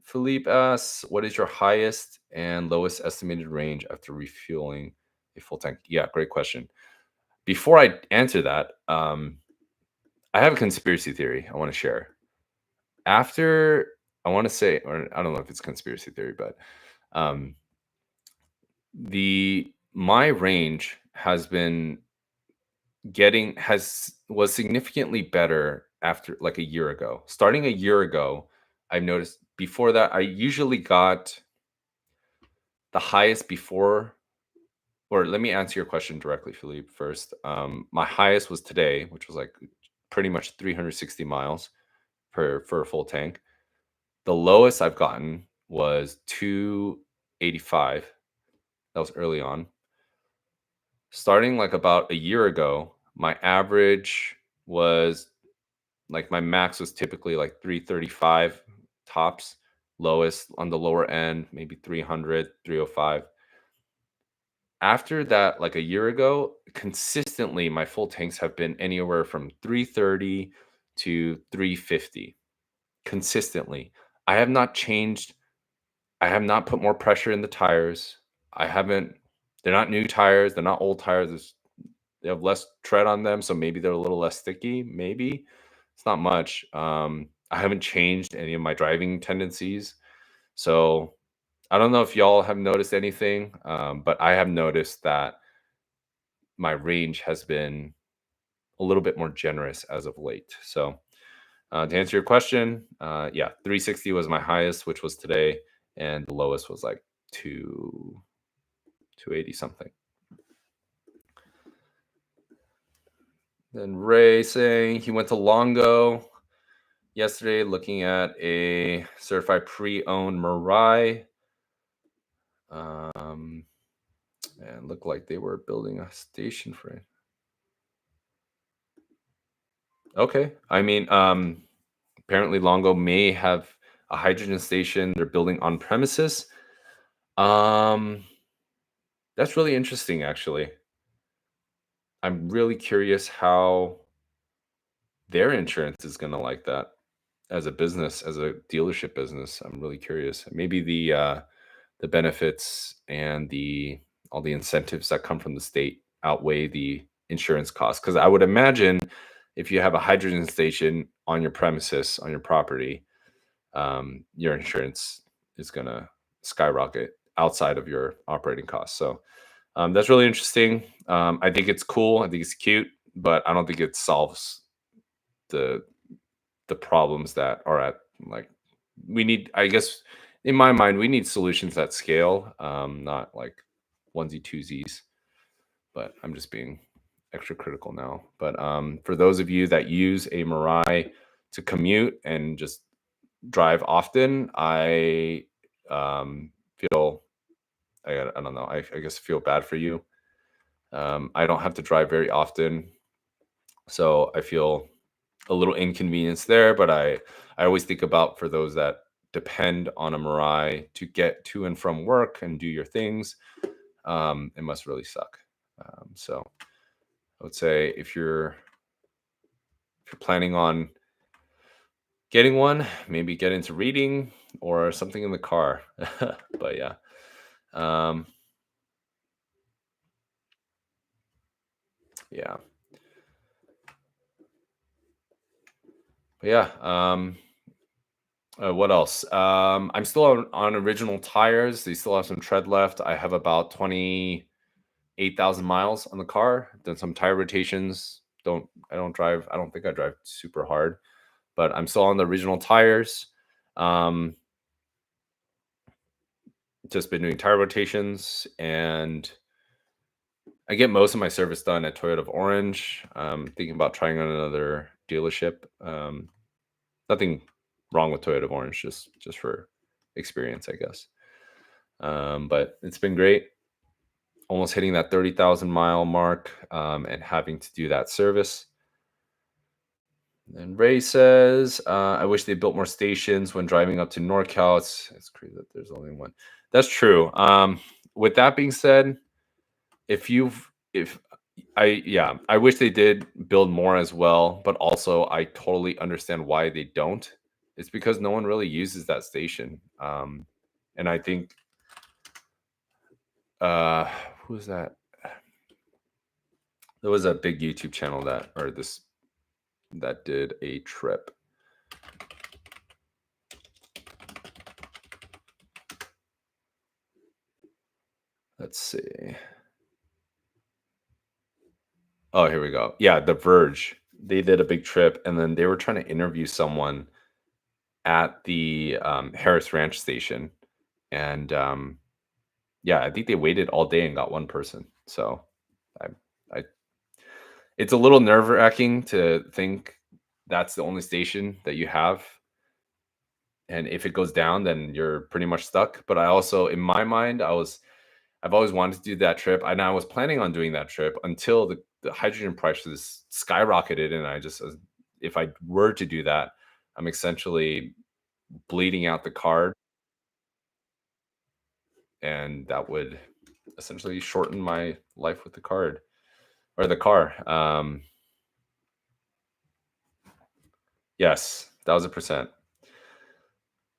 Philippe asks, what is your highest and lowest estimated range after refueling a full tank? Yeah, great question. Before I answer that, I have a conspiracy theory I want to share. After I want to say, or I don't know if it's conspiracy theory, but um, the my range has been was significantly better after like a year ago. Starting a year ago, I've noticed before that I usually got the highest before, or let me answer your question directly, Philippe, first. My highest was today, which was like pretty much 360 miles for a full tank. The lowest I've gotten was 285. That was early on. Starting like about a year ago, my average was like my max was typically like 335 tops, lowest on the lower end, maybe 300, 305. After that, like a year ago, consistently my full tanks have been anywhere from 330 to 350 consistently. I have not changed. I have not put more pressure in the tires. I haven't, they're not new tires, they're not old tires. They have less tread on them, so maybe they're a little less sticky, maybe. It's not much. I haven't changed any of my driving tendencies. So I don't know if y'all have noticed anything, but I have noticed that my range has been a little bit more generous as of late. So to answer your question, yeah, 360 was my highest, which was today, and the lowest was like 280 something. Then Ray saying he went to Longo yesterday looking at a certified pre-owned Mirai. And looked like they were building a station for it. Okay. I mean, apparently Longo may have a hydrogen station they're building on premises. Um, that's really interesting, actually. I'm really curious how their insurance is going to like that as a business, as a dealership business. I'm really curious. Maybe the benefits and the all the incentives that come from the state outweigh the insurance costs. Because I would imagine if you have a hydrogen station on your premises, on your property, your insurance is going to skyrocket outside of your operating costs. So that's really interesting. I think it's cool. I think it's cute, but I don't think it solves the the problems that are at, like, we need, I guess, in my mind, we need solutions that scale, not like onesie twosies. But I'm just being extra critical now. But for those of you that use a Mirai to commute and just drive often, I feel, I don't know, I guess feel bad for you. I don't have to drive very often, so I feel a little inconvenience there. But I always think about, for those that depend on a Mirai to get to and from work and do your things, it must really suck. So I would say, if you're planning on getting one, maybe get into reading or something in the car. But yeah. Um, yeah. But yeah. What else? I'm still on original tires. They still have some tread left. I have about 28,000 miles on the car. Done some tire rotations. I don't drive. I don't think I drive super hard, but I'm still on the original tires. Um, just been doing tire rotations, and I get most of my service done at Toyota of Orange. Thinking about trying on another dealership. Nothing wrong with Toyota of Orange, just for experience, I guess. But it's been great. Almost hitting that 30,000 mile mark, and having to do that service. And Ray says, I wish they built more stations when driving up to NorCal. It's crazy that there's only one. That's true. With that being said, if I wish they did build more as well, but also I totally understand why they don't. It's because no one really uses that station. And I think, uh, who's that? There was a big YouTube channel that did a trip. Let's see. Oh, here we go. Yeah, The Verge. They did a big trip, and then they were trying to interview someone at the Harris Ranch station, and yeah, I think they waited all day and got one person. So, I, I it's a little nerve wracking to think that's the only station that you have, and if it goes down, then you're pretty much stuck. But I also, in my mind, I've always wanted to do that trip, and I was planning on doing that trip until the hydrogen prices skyrocketed, and if I were to do that, I'm essentially bleeding out the card, and that would essentially shorten my life with the card or the car. Yes, 1,000%.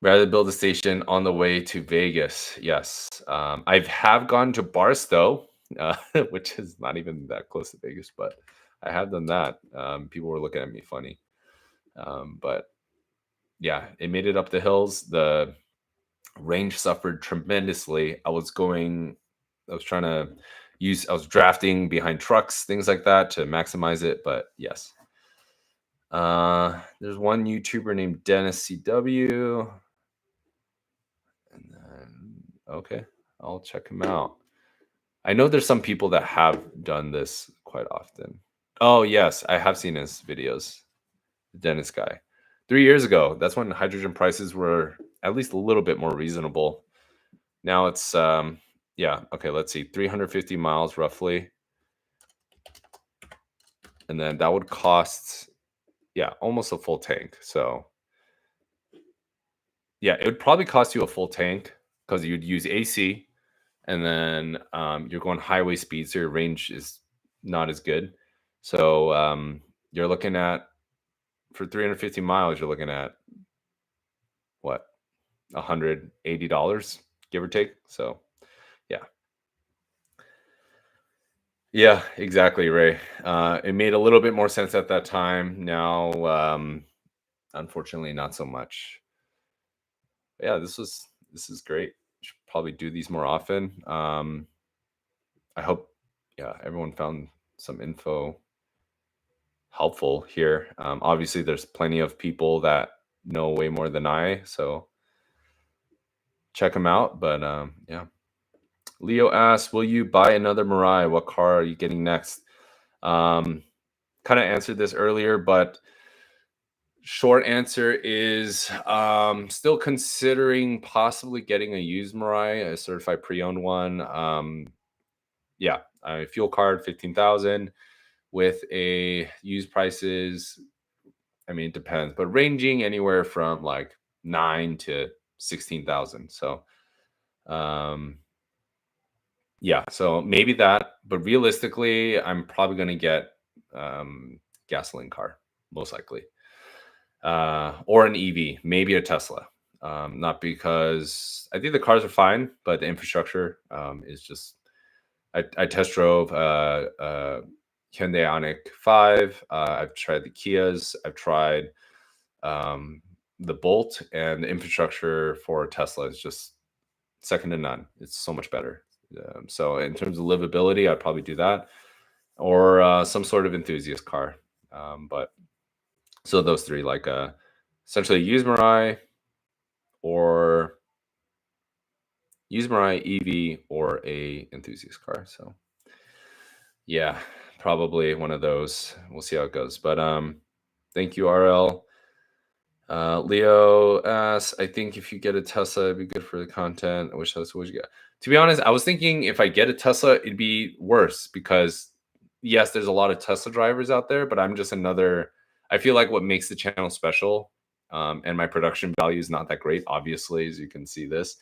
Rather build a station on the way to Vegas. Yes. I have gone to Barstow, uh, which is not even that close to Vegas, but I have done that. People were looking at me funny. But yeah, it made it up the hills. The range suffered tremendously. I was trying to I was drafting behind trucks, things like that, to maximize it. But yes. There's one YouTuber named Dennis CW. And then, okay, I'll check him out. I know there's some people that have done this quite often. Oh, yes, I have seen his videos. The Dennis guy. 3 years ago, that's when hydrogen prices were at least a little bit more reasonable. Now it's, yeah, okay, let's see, 350 miles roughly. And then that would cost, yeah, almost a full tank. So, yeah, it would probably cost you a full tank because you'd use AC, and then you're going highway speed, so your range is not as good. So you're looking at, for 350 miles, you're looking at what, $180, give or take. So yeah, Yeah, exactly, Ray. It made a little bit more sense at that time. Now, unfortunately, not so much. Yeah, this is great. Should probably do these more often. I hope, yeah, everyone found some info helpful here. Obviously, there's plenty of people that know way more than I, so check them out. But yeah, Leo asks, "Will you buy another Mirai? What car are you getting next?" Um, Kind of answered this earlier, but short answer is still considering possibly getting a used Mirai, a certified pre-owned one. Yeah, fuel card 15,000 with a used prices. I mean, it depends, but ranging anywhere from like 9 to 16,000. So, um, yeah, so maybe that, but realistically, I'm probably going to get gasoline car, most likely, or an EV, maybe a Tesla. Not because I think the cars are fine, but the infrastructure is just. I test drove Hyundai Ioniq 5. I've tried the Kias. I've tried um, the Bolt, and the infrastructure for Tesla is just second to none. It's so much better. So in terms of livability, I'd probably do that, or some sort of enthusiast car. But so those three, like essentially use Mirai or use Mirai EV or a enthusiast car. So yeah, probably one of those. We'll see how it goes. But thank you, RL. Leo asks, I think if you get a Tesla, it'd be good for the content. I wish that's what you get. To be honest, I was thinking if I get a Tesla, it'd be worse because yes, there's a lot of Tesla drivers out there, but I'm just another. I feel like what makes the channel special, and my production value is not that great, obviously, as you can see this,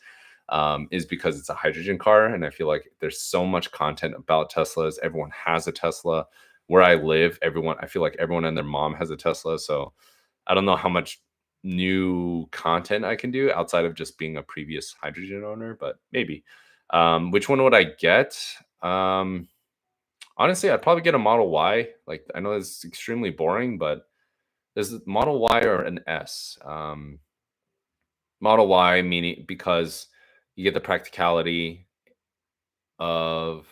is because it's a hydrogen car, and I feel like there's so much content about Teslas. Everyone has a Tesla. Where I live, I feel like everyone and their mom has a Tesla, so I don't know how much new content I can do outside of just being a previous hydrogen owner, but maybe. Which one would I get? Um, Honestly, I'd probably get a Model Y. Like I know it's extremely boring, but there's a Model Y or an S. Model Y meaning because you get the practicality of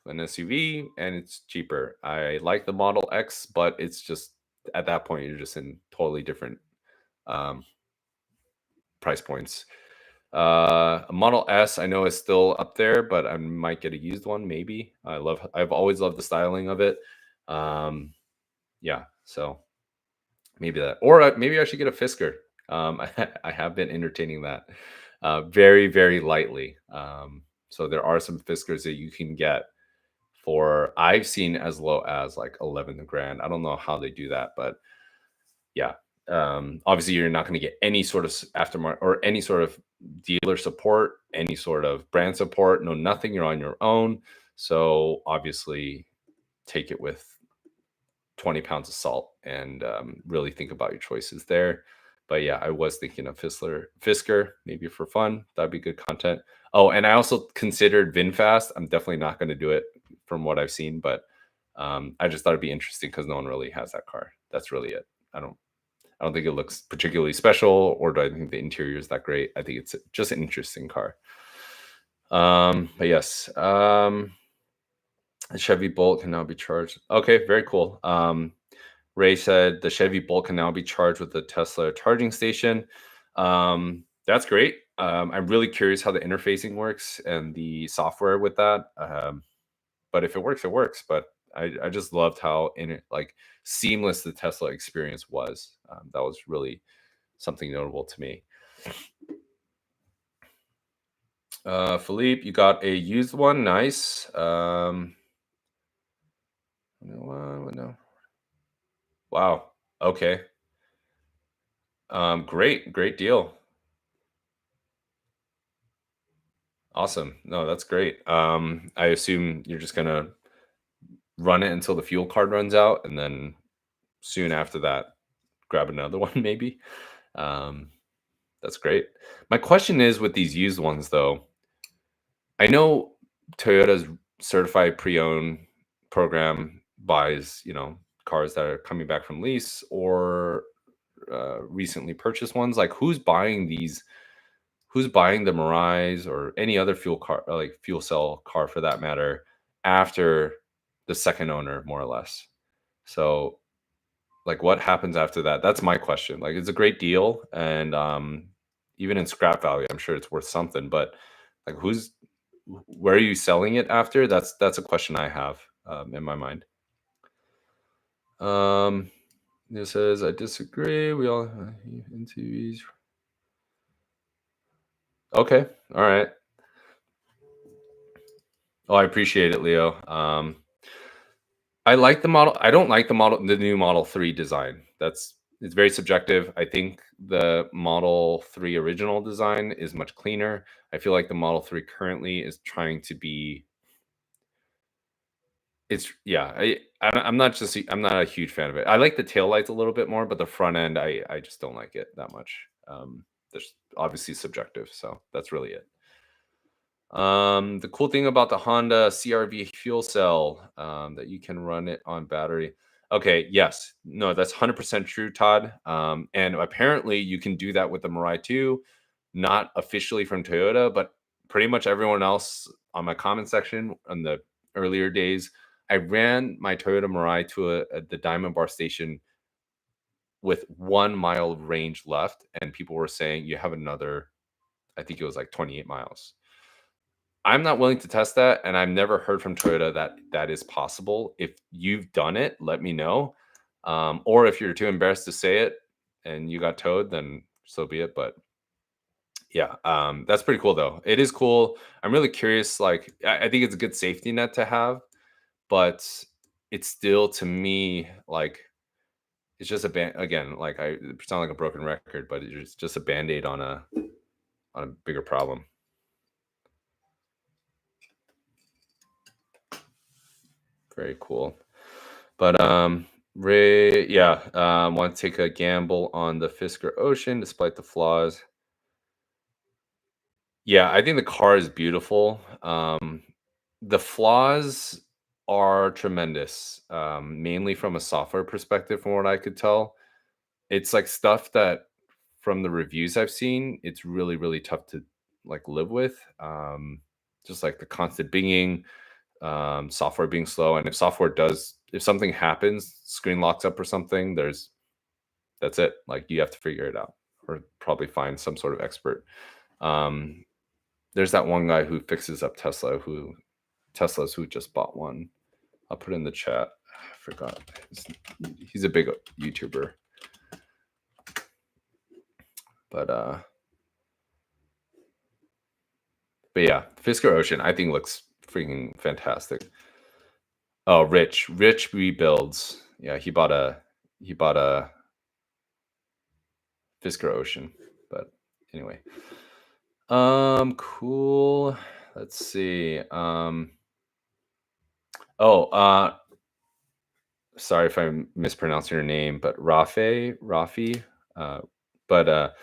an SUV and it's cheaper. I like the Model X, but it's just at that point you're just in totally different um, price points. A Model S, I know is still up there, but I might get a used one. Maybe I've always loved the styling of it. Um, yeah, so maybe that, or maybe I should get a Fisker. I have been entertaining that very, very lightly. So there are some Fiskers that you can get for I've seen as low as like 11 grand. I don't know how they do that, but yeah. Obviously, you're not going to get any sort of aftermarket or any sort of dealer support, any sort of brand support. No, nothing. You're on your own. So obviously, take it with 20 pounds of salt and really think about your choices there. But yeah, I was thinking of Fisker, maybe for fun. That'd be good content. Oh, and I also considered VinFast. I'm definitely not going to do it from what I've seen, but I just thought it'd be interesting because no one really has that car. That's really it. I don't think it looks particularly special, or do I think the interior is that great? I think it's just an interesting car. But yes, the Chevy Bolt can now be charged. Okay, very cool. Ray said the Chevy Bolt can now be charged with the Tesla charging station. That's great. I'm really curious how the interfacing works and the software with that. But if it works, it works. But I just loved how in it like seamless the Tesla experience was. That was really something notable to me. Philippe, you got a used one. Nice. No. Wow. Okay. Great deal. Awesome. No, that's great. I assume you're just gonna run it until the fuel card runs out, and then soon after that, grab another one, maybe. Um, that's great. My question is with these used ones, though. I know Toyota's certified program buys, cars that are coming back from lease or recently purchased ones. Like, who's buying the Mirais or any other fuel car, like fuel cell car for that matter, after the second owner, more or less. So, like, what happens after that? That's my question. Like, it's a great deal, and even in scrap value, I'm sure it's worth something. But like, where are you selling it after? That's a question I have in my mind. Um, it says I disagree. We all into these. Okay, all right. Oh, I appreciate it, Leo. I like the model. I don't like the new Model 3 design. It's very subjective. I think the Model 3 original design is much cleaner. I feel like the Model 3 currently is trying to be. It's yeah. I'm not a huge fan of it. I like the taillights a little bit more, but the front end, I just don't like it that much. There's obviously subjective, so that's really it. The cool thing about the Honda CRV fuel cell, that you can run it on battery. Okay, yes, no, that's 100% true, Todd. And apparently you can do that with the Mirai too. Not officially from Toyota, but pretty much everyone else on my comment section on the earlier days. I ran my Toyota Mirai to the Diamond Bar station with 1 mile of range left, and people were saying you have another. I think it was like 28 miles. I'm not willing to test that, and I've never heard from Toyota that that is possible. If you've done it, let me know. Or if you're too embarrassed to say it and you got towed, then so be it. But yeah, that's pretty cool though. It is cool. I'm really curious. Like, I think it's a good safety net to have, but it's still to me like it's just a band again. Like, I sound like a broken record, but it's just a band-aid on a bigger problem. Very cool. But Ray, yeah, want to take a gamble on the Fisker Ocean despite the flaws. Yeah, I think the car is beautiful. The flaws are tremendous, mainly from a software perspective, from what I could tell. It's like stuff that from the reviews I've seen, it's really, really tough to like live with. Just like the constant binging, software being slow, and if something happens, screen locks up or something, that's it. Like, you have to figure it out or probably find some sort of expert. Um, there's that one guy who fixes up Teslas who just bought one. I'll put it in the chat. I forgot. He's a big YouTuber. But yeah, Fisker Ocean I think looks freaking fantastic. Oh, Rich rebuilds. Yeah, he bought a Fisker Ocean. But anyway. Cool. Let's see. Oh, sorry if I'm mispronouncing your name, but Rafi. Uh, but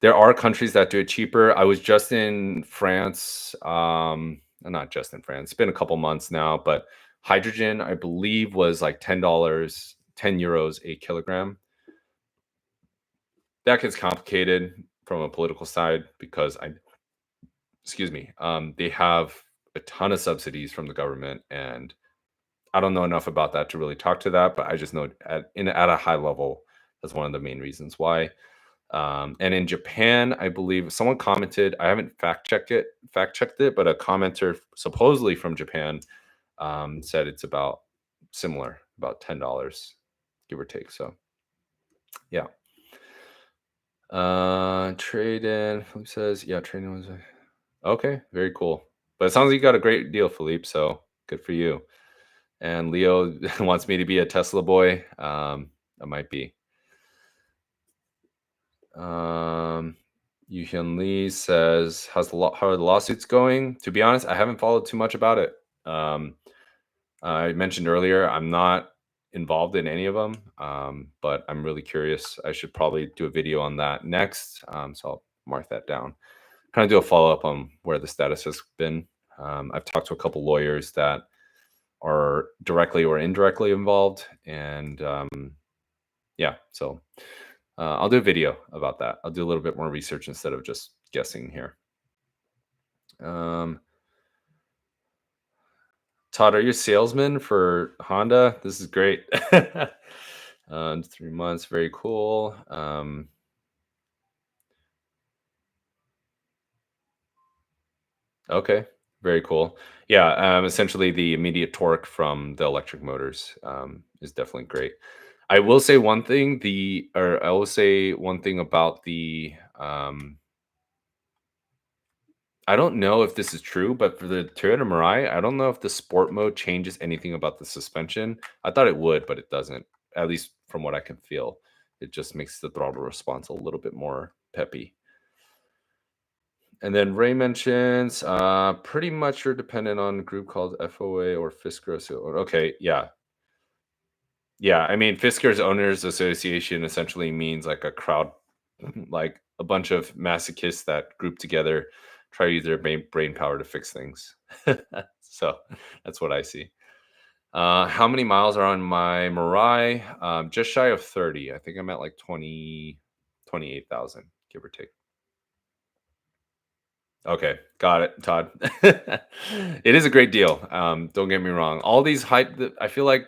there are countries that do it cheaper. I was just in France. Not just in France. It's been a couple months now, but hydrogen, I believe, was like $10, €10 a kilogram. That gets complicated from a political side because excuse me, they have a ton of subsidies from the government, and I don't know enough about that to really talk to that, but I just know at a high level, that's one of the main reasons why. And in Japan, I believe someone commented. I haven't fact checked it, but a commenter supposedly from Japan said it's about similar, about $10, give or take. So yeah. Trade in. Philippe says, yeah, trading was okay. Very cool. But it sounds like you got a great deal, Philippe. So good for you. And Leo wants me to be a Tesla boy. I might be. Yuhyun Lee says, how are the lawsuits going? To be honest, I haven't followed too much about it. I mentioned earlier, I'm not involved in any of them, but I'm really curious. I should probably do a video on that next. So I'll mark that down. Kind of do a follow up on where the status has been. I've talked to a couple lawyers that are directly or indirectly involved. And yeah, so I'll do a video about that. I'll do a little bit more research instead of just guessing here. Um, Todd, are you a salesman for Honda? This is great. 3 months, very cool. Okay, very cool. Yeah, essentially the immediate torque from the electric motors is definitely great. I will say one thing, I will say one thing about I don't know if this is true, but for the Toyota Mirai, I don't know if the sport mode changes anything about the suspension. I thought it would, but it doesn't. At least from what I can feel, it just makes the throttle response a little bit more peppy. And then Ray mentions, pretty much you're dependent on a group called FOA or Fisker. So, okay, yeah. Yeah, I mean, Fisker's Owners Association essentially means like a crowd, like a bunch of masochists that group together, try to use their brain power to fix things. So that's what I see. How many miles are on my Mirai? Just shy of 30. I think I'm at like 28,000, give or take. Okay, got it, Todd. It is a great deal. Don't get me wrong. All these I feel like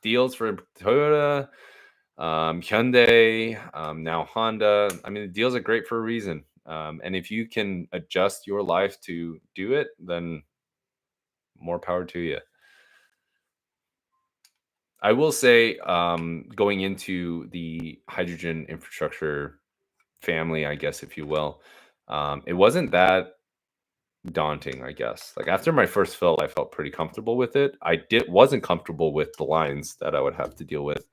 deals for Toyota, Hyundai, now Honda. I mean, the deals are great for a reason. And if you can adjust your life to do it, then more power to you. I will say, going into the hydrogen infrastructure family, I guess, if you will, it wasn't that daunting, I guess. Like after my first fill, I felt pretty comfortable with it. Wasn't comfortable with the lines that I would have to deal with,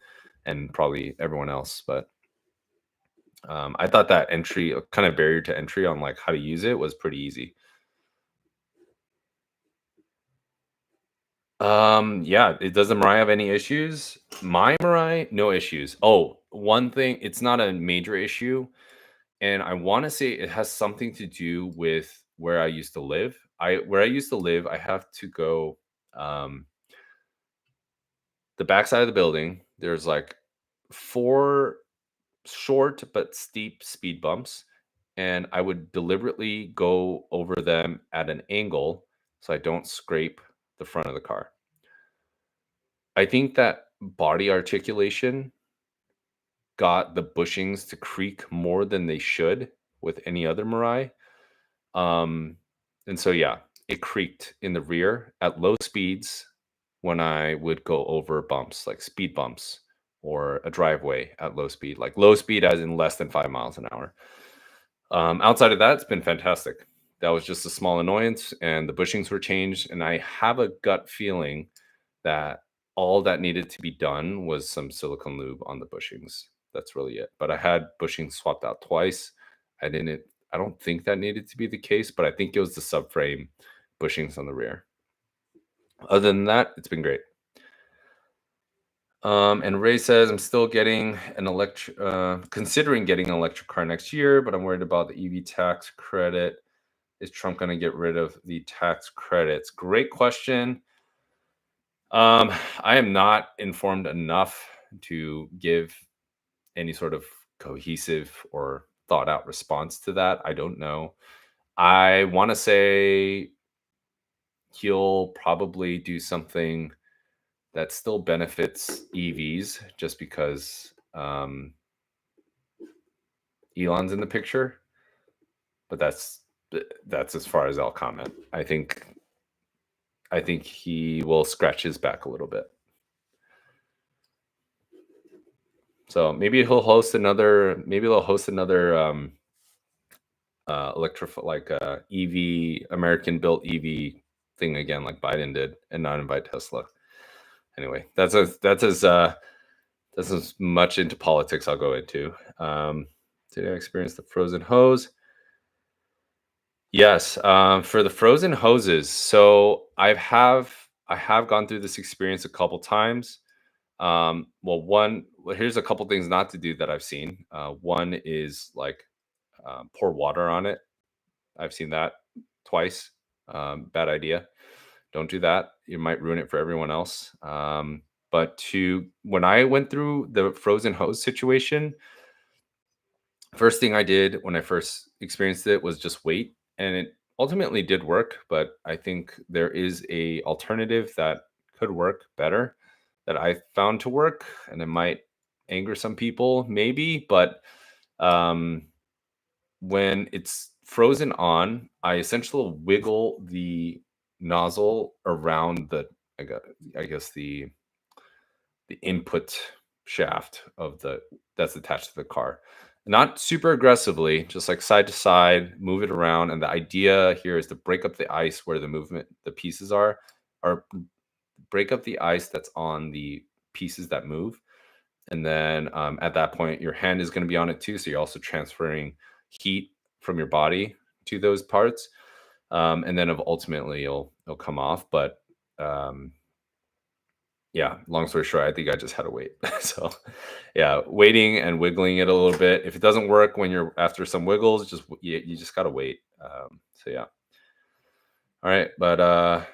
and probably everyone else. But I thought that entry, kind of barrier to entry on like how to use it, was pretty easy. Yeah, it doesn't Mirai have any issues? My Mirai, no issues. Oh, one thing, it's not a major issue, and I want to say it has something to do with where I used to live. Where I used to live, I have to go the backside of the building. There's like four short but steep speed bumps, and I would deliberately go over them at an angle so I don't scrape the front of the car. I think that body articulation got the bushings to creak more than they should with any other Mirai. Um, and so yeah, it creaked in the rear at low speeds when I would go over bumps, like speed bumps or a driveway at low speed, like low speed as in less than 5 miles an hour. Outside of that, it's been fantastic. That was just a small annoyance, and the bushings were changed. And I have a gut feeling that all that needed to be done was some silicone lube on the bushings. That's really it. But I had bushings swapped out twice. I didn't. I don't think that needed to be the case, but I think it was the subframe bushings on the rear. Other than that, it's been great. And Ray says, I'm still getting considering getting an electric car next year, but I'm worried about the EV tax credit. Is Trump going to get rid of the tax credits? Great question. I am not informed enough to give any sort of cohesive or thought out response to that. I don't know. I want to say he'll probably do something that still benefits EVs just because Elon's in the picture, but that's as far as I'll comment. I think he will scratch his back a little bit. So maybe he'll host another. Maybe they'll host another EV American built EV thing again, like Biden did, and not invite Tesla. Anyway, that's as much into politics I'll go into. Did I experience the frozen hose? Yes, for the frozen hoses. So I have gone through this experience a couple times. Well, here's a couple things not to do that I've seen. One is like pour water on it. I've seen that twice. Bad idea. Don't do that. You might ruin it for everyone else. But when I went through the frozen hose situation, first thing I did when I first experienced it was just wait, and it ultimately did work. But I think there is a alternative that could work better that I found to work, and it might anger some people, maybe. But um, when it's frozen on, I essentially wiggle the nozzle around I got, I guess the input shaft of the that's attached to the car. Not super aggressively, just like side to side, move it around. And the idea here is to break up the ice where the pieces are, or break up the ice that's on the pieces that move. And then at that point, your hand is going to be on it too. So you're also transferring heat from your body to those parts. And then ultimately it'll come off. But yeah, long story short, I think I just had to wait. So yeah, waiting and wiggling it a little bit. If it doesn't work when you're after some wiggles, you just gotta wait. So yeah. All right. But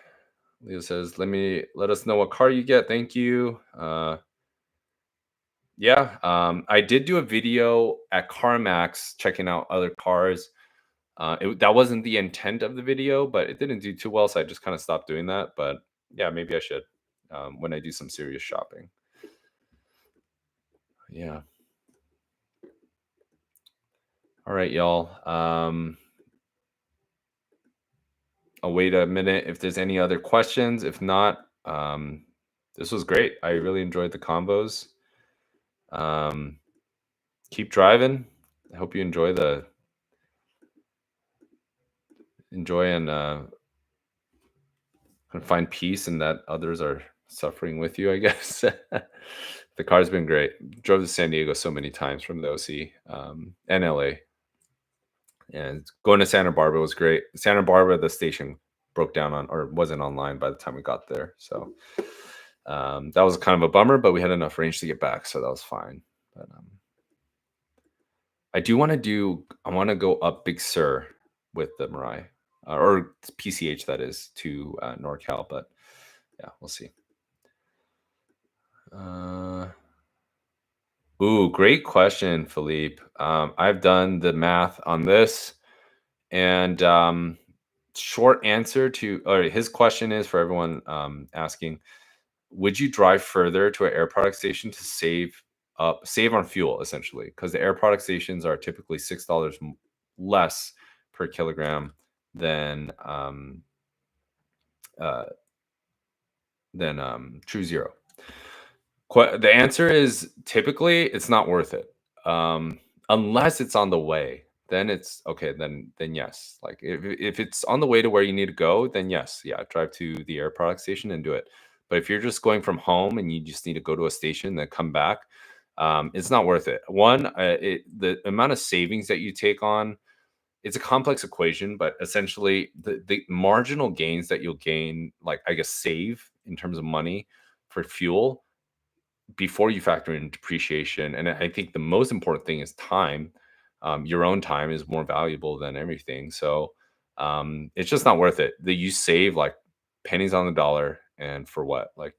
Leo says, let us know what car you get. Thank you. Yeah, I did do a video at CarMax checking out other cars. That wasn't the intent of the video, but it didn't do too well, so I just kind of stopped doing that. But yeah, maybe I should when I do some serious shopping. Yeah. All right, y'all. I'll wait a minute if there's any other questions. If not, this was great. I really enjoyed the combos. Um, keep driving. I hope you enjoy and find peace and that others are suffering with you, I guess. The car's been great. Drove to San Diego so many times from the OC and LA. And going to Santa Barbara was great. Santa Barbara, the station broke down on or wasn't online by the time we got there. So that was kind of a bummer, but we had enough range to get back. So that was fine. But I want to go up Big Sur with the Mirai or PCH, that is, to NorCal. But yeah, we'll see. Ooh, great question, Philippe. I've done the math on this, and short answer to or his question is for everyone asking: would you drive further to an air product station to save on fuel, essentially? Because the air product stations are typically $6 less per kilogram than uh, True Zero. The answer is typically it's not worth it, unless it's on the way. Then it's okay. Then yes. Like if it's on the way to where you need to go, then yes, yeah, drive to the air product station and do it. But if you're just going from home and you just need to go to a station, then come back, it's not worth it. One, the amount of savings that you take on, it's a complex equation, but essentially the marginal gains that you'll gain, like I guess save in terms of money for fuel before you factor in depreciation. And I think the most important thing is time. Your own time is more valuable than everything. So it's just not worth it. That you save like pennies on the dollar, and for what? Like,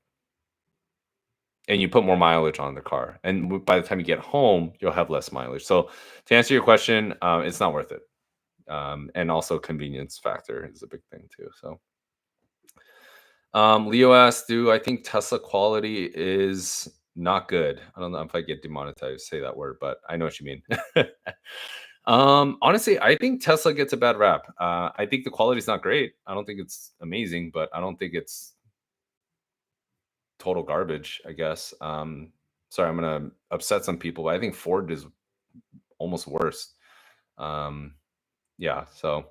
and you put more mileage on the car, and by the time you get home, you'll have less mileage. So to answer your question, it's not worth it. And also convenience factor is a big thing too. So Leo asked, do I think Tesla quality is not good? I don't know if I get demonetized to say that word, but I know what you mean. Honestly, I think Tesla gets a bad rap. I think the quality is not great. I don't think it's amazing, but I don't think it's total garbage, I guess. Sorry, I'm gonna upset some people, but I think Ford is almost worse. Yeah, so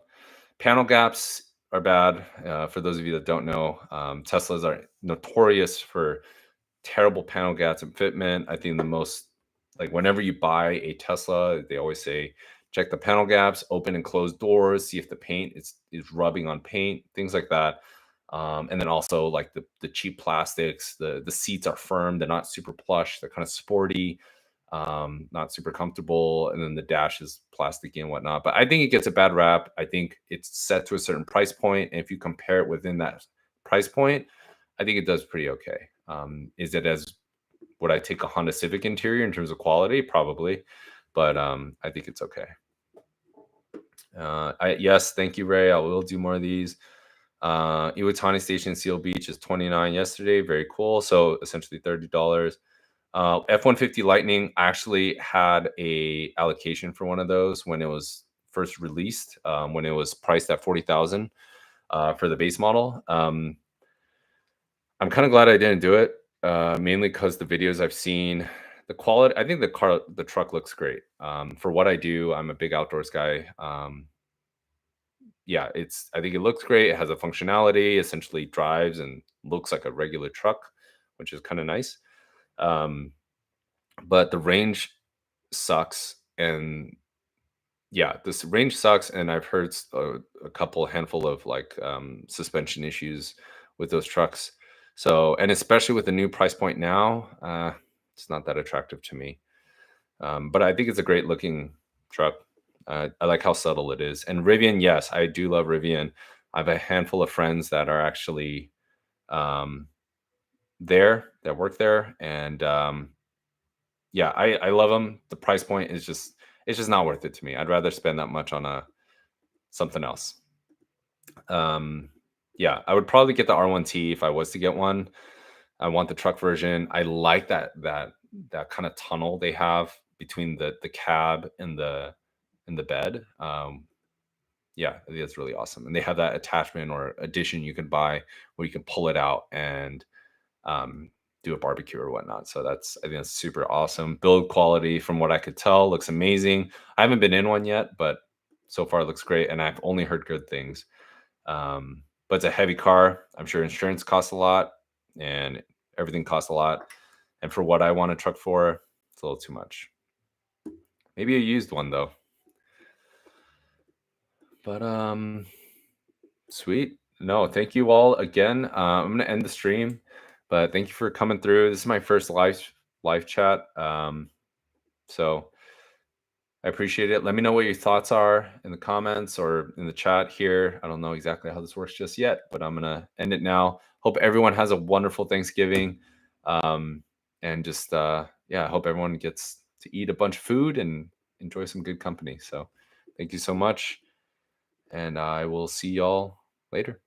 panel gaps are bad. For those of you that don't know, Teslas are notorious for terrible panel gaps and fitment. I think the most, like, whenever you buy a Tesla, they always say check the panel gaps, open and close doors, see if the paint is rubbing on paint, things like that. And then also like the cheap plastics, the seats are firm, they're not super plush, they're kind of sporty, not super comfortable, and then the dash is plasticky and whatnot. But I think it gets a bad rap. I think it's set to a certain price point, and if you compare it within that price point, I think it does pretty okay. Is it as would I take a Honda Civic interior in terms of quality? Probably, but I think it's okay. Yes, thank you, Ray. I will do more of these. Iwatani Station Seal Beach is 29 yesterday. Very cool. So essentially $30. F-150 Lightning actually had a allocation for one of those when it was first released, when it was priced at 40,000 for the base model. I'm kind of glad I didn't do it, mainly because the videos I've seen, the quality. I think the truck looks great. For what I do, I'm a big outdoors guy. Yeah, I think it looks great. It has a functionality, essentially drives and looks like a regular truck, which is kind of nice. Um, but the range sucks, and yeah, this range sucks. And I've heard a couple handful of like suspension issues with those trucks. So, and especially with the new price point now, it's not that attractive to me. But I think it's a great looking truck. I like how subtle it is. And Rivian, yes, I do love Rivian. I have a handful of friends that are actually um, there that work there, and yeah, I love them. The price point is just it's just not worth it to me. I'd rather spend that much on a something else. Um, yeah, I would probably get the R1T if I was to get one. I want the truck version. I like that kind of tunnel they have between the cab and the bed. Yeah, I think that's really awesome. And they have that attachment or addition you can buy where you can pull it out and um, do a barbecue or whatnot. So I think that's super awesome. Build quality, from what I could tell, looks amazing. I haven't been in one yet, but so far it looks great, and I've only heard good things. But it's a heavy car. I'm sure insurance costs a lot, and everything costs a lot. And for what I want a truck for, it's a little too much. Maybe a used one though. But sweet. No, thank you all again. I'm gonna end the stream, but thank you for coming through. This is my first live chat. So I appreciate it. Let me know what your thoughts are in the comments or in the chat here. I don't know exactly how this works just yet, but I'm gonna end it now. Hope everyone has a wonderful Thanksgiving. And just yeah, I hope everyone gets to eat a bunch of food and enjoy some good company. So thank you so much. And I will see y'all later.